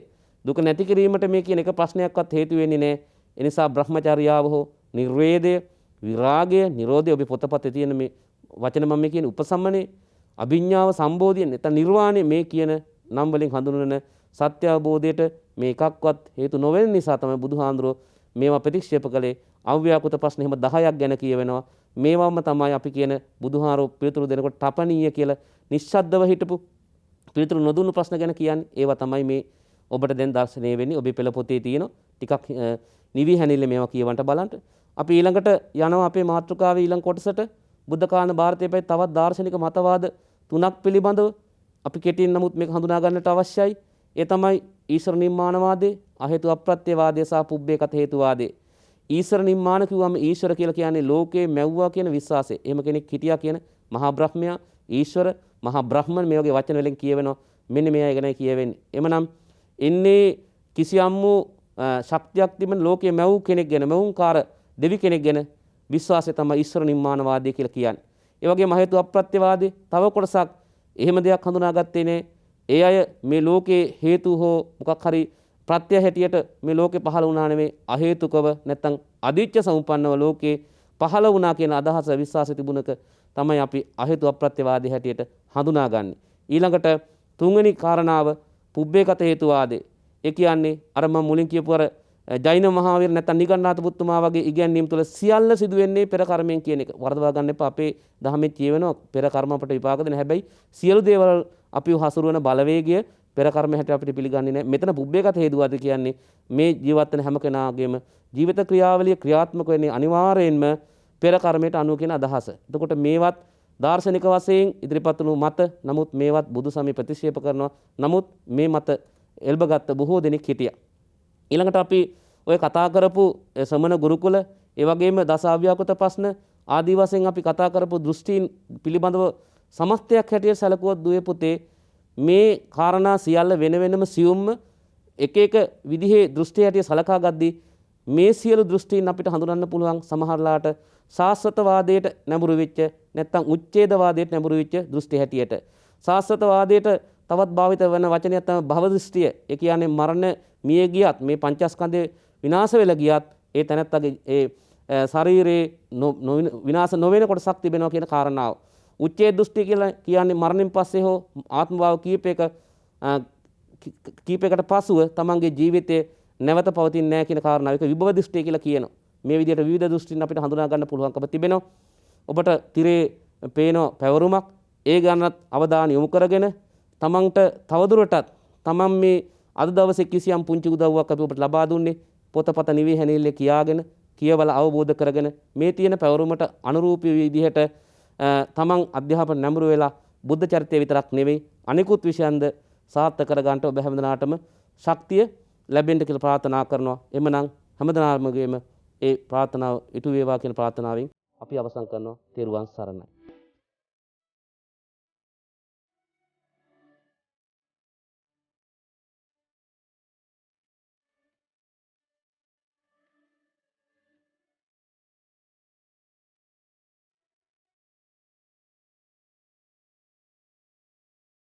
දුක නැති කිරීමට මේ කියන එක ප්‍රශ්නයක්වත් හේතු වෙන්නේ නැහැ. ඒ නිසා බ්‍රහ්මචර්යාව හෝ නිර්වේදය, විරාගය, නිරෝධය ඔබේ පොතපතේ තියෙන මේ වචන මම කියන්නේ උපසම්මනේ, අභිඥාව, සම්බෝධිය, නැත්නම් නිර්වාණය මේ කියන නම් වලින් හඳුන්වන සත්‍ය අවබෝධයට මේ එකක්වත් හේතු නොවන නිසා තමයි බුදුහාඳුරෝ මේවා ප්‍රතික්ෂේප කළේ. අව්‍යාකෘත ප්‍රශ්න එහෙම 10ක් ගැන කියවෙනවා. මේවම තමයි අපි කියන බුදුහාරෝ පිළිතුරු දෙනකොට තපනීය කියලා නිශ්ශබ්දව හිටපු පිළිතුරු නොදුන්නු ප්‍රශ්න ගැන කියන්නේ. ඒවා තමයි මේ ඔබට දැන් දර්ශනය වෙන්නේ. ඔබේ පෙළ පොතේ තියෙන ටිකක් නිවි හැනිල්ල මේවා කියවන්න බලන්න. අපි ඊළඟට යනවා අපේ මාතෘකාවේ ඊළඟ කොටසට. බුද්ධ කාලන ಭಾರತයේ පැයි තවත් දාර්ශනික මතවාද 3ක් පිළිබඳව අපි කෙටියෙන් නමුත් මේක හඳුනා ගන්නට අවශ්‍යයි. ඒ තමයි ඊශ්වර නිර්මාණවාදය, අහේතු අප්‍රත්‍යවාදය සහ පුබ්බේකත හේතුවාදය. ඊශ්වර නිර්මාණ කිව්වම ඊශ්වර කියලා කියන්නේ ලෝකේ මැව්වා කියන විශ්වාසය. එහෙම කෙනෙක් හිටියා කියන මහා බ්‍රහ්මයා, ඊශ්වර, මහා බ්‍රහ්මන් මේ වගේ වචන වලින් කියවෙනවා. මෙන්න මේ අය ගැනයි කියවෙන්නේ. එමනම් ඉන්නේ කිසියම් වූ ශක්තියක් තිබෙන ලෝකයේ මැව් කෙනෙක් ගැන, මැවුම්කාර දෙවි කෙනෙක් ගැන විශ්වාසය තමයි ඊශ්වර නිර්මාණවාදය කියලා කියන්නේ. ඒ වගේම හේතු අප්‍රත්‍යවාදී තව කොටසක් එහෙම දෙයක් හඳුනාගත්තේ නේ. ඒ අය මේ ලෝකේ හේතු හෝ මොකක් හරි ප්‍රත්‍ය හැටියට මේ ලෝකේ පහළ වුණා නෙමෙයි, අහේතුකව නැත්තම් අදිච්ච සමුප්පන්නව ලෝකේ පහළ වුණා කියන අදහස විශ්වාසය තිබුණක තමයි අපි අහේතු අප්‍රත්‍යවාදී හැටියට හඳුනාගන්නේ. ඊළඟට තුන්වෙනි කාරණාව පුබ්බේකත හේතුවාදය. ඒ කියන්නේ අර මම මුලින් කියපු අර ජෛන මහාවීර නැත්නම් නිගණ්ඨනාථ පුත්තුමා වගේ ඉගැන්වීම් තුළ සියල්ල සිදු වෙන්නේ පෙර කර්මයෙන් කියන එක. වරදවා ගන්න එපා. අපේ දහමේ කියවෙනවා පෙර කර්ම අපට විපාක දෙන. හැබැයි සියලු දේවල් අපිව හසුරුවන බලවේගය පෙර කර්ම හැටියට අපිට පිළිගන්නේ නැහැ. මෙතන පුබ්බේකත හේතුවාද කියන්නේ මේ ජීවත් වෙන හැම කෙනාගේම ජීවිත ක්‍රියාවලිය ක්‍රියාත්මක වෙන්නේ අනිවාර්යයෙන්ම පෙර කර්මයට අනුව කියන අදහස. එතකොට මේවත් දාර්ශනික වශයෙන් ඉදිරිපත් වුණු මත. නමුත් මේවත් බුදුසමය ප්‍රතික්ෂේප කරනවා. නමුත් මේ මත එල්බගත් බොහෝ දෙනෙක් හිටියා. ඊළඟට අපි ඔය කතා කරපු සමන ගුරුකුල, ඒ වගේම දස අව්‍යාකෘත ප්‍රශ්න ආදී වශයෙන් අපි කතා කරපු දෘෂ්ටීන් පිළිබඳව සමස්තයක් හැටියට සැලකුවොත් දුවේ පුතේ මේ කාරණා සියල්ල වෙන වෙනම සියුම්ම එක එක විදිහේ දෘෂ්ටි හැටියට සලකා ගද්දී මේ සියලු දෘෂ්ටීන් අපිට හඳුනන්න පුළුවන් සමහරලාට සාස්වතවාදයට නැඹුරු වෙච්ච නැත්නම් උච්ඡේදවාදයට නැඹුරු වෙච්ච දෘෂ්ටි හැටියට. සාස්වතවාදයට තවත් භාවිත වෙන වචනයක් තමයි භව දෘෂ්ටිය. ඒ කියන්නේ මරණ මිය ගියත් මේ පංචස්කන්ධේ විනාශ වෙලා ගියත් ඒ තැනත්තගේ ඒ ශරීරේ විනාශ නොවන කොටසක් තිබෙනවා කියන කාරණාව. උච්ඡේද දෘෂ්ටි කියලා කියන්නේ මරණයෙන් පස්සේ හෝ ආත්ම භාව කීපයකට පසුව තමන්ගේ ජීවිතේ නැවත පවතින්නේ නැහැ කියන කාරණාව. ඒක විභව දෘෂ්ටි කියලා කියනවා. මේ විදිහට විවිධ දෘෂ්ටින් අපිට හඳුනා ගන්න පුළුවන්කම තිබෙනවා. ඔබට තිරේ පේන පැවරුමක් ඒ ගන්නත් අවධානය යොමු කරගෙන තමන්ට තවදුරටත් තමන් මේ අද දවසේ කිසියම් පුංචි උදව්වක් අපි ඔබට ලබා දුන්නේ පොතපත නිවි හැනිල්ලේ කියාගෙන කියවලා අවබෝධ කරගෙන මේ තියෙන පැවරුමට අනුරූපී විදිහට තමන් අධ්‍යාපන නැඹුරු වෙලා බුද්ධ චරිතය විතරක් නෙවෙයි අනිකුත් විෂයන්ද සාර්ථක කරගන්නට ඔබ හැමදෙනාටම ශක්තිය ලැබෙන්න කියලා ප්‍රාර්ථනා කරනවා. එමනම් හැමදෙනාමගේම ඒ ප්‍රාර්ථනාව ඉටු වේවා කියන ප්‍රාර්ථනාවෙන් අපි අවසන් කරනවා. තෙරුවන් සරණයි.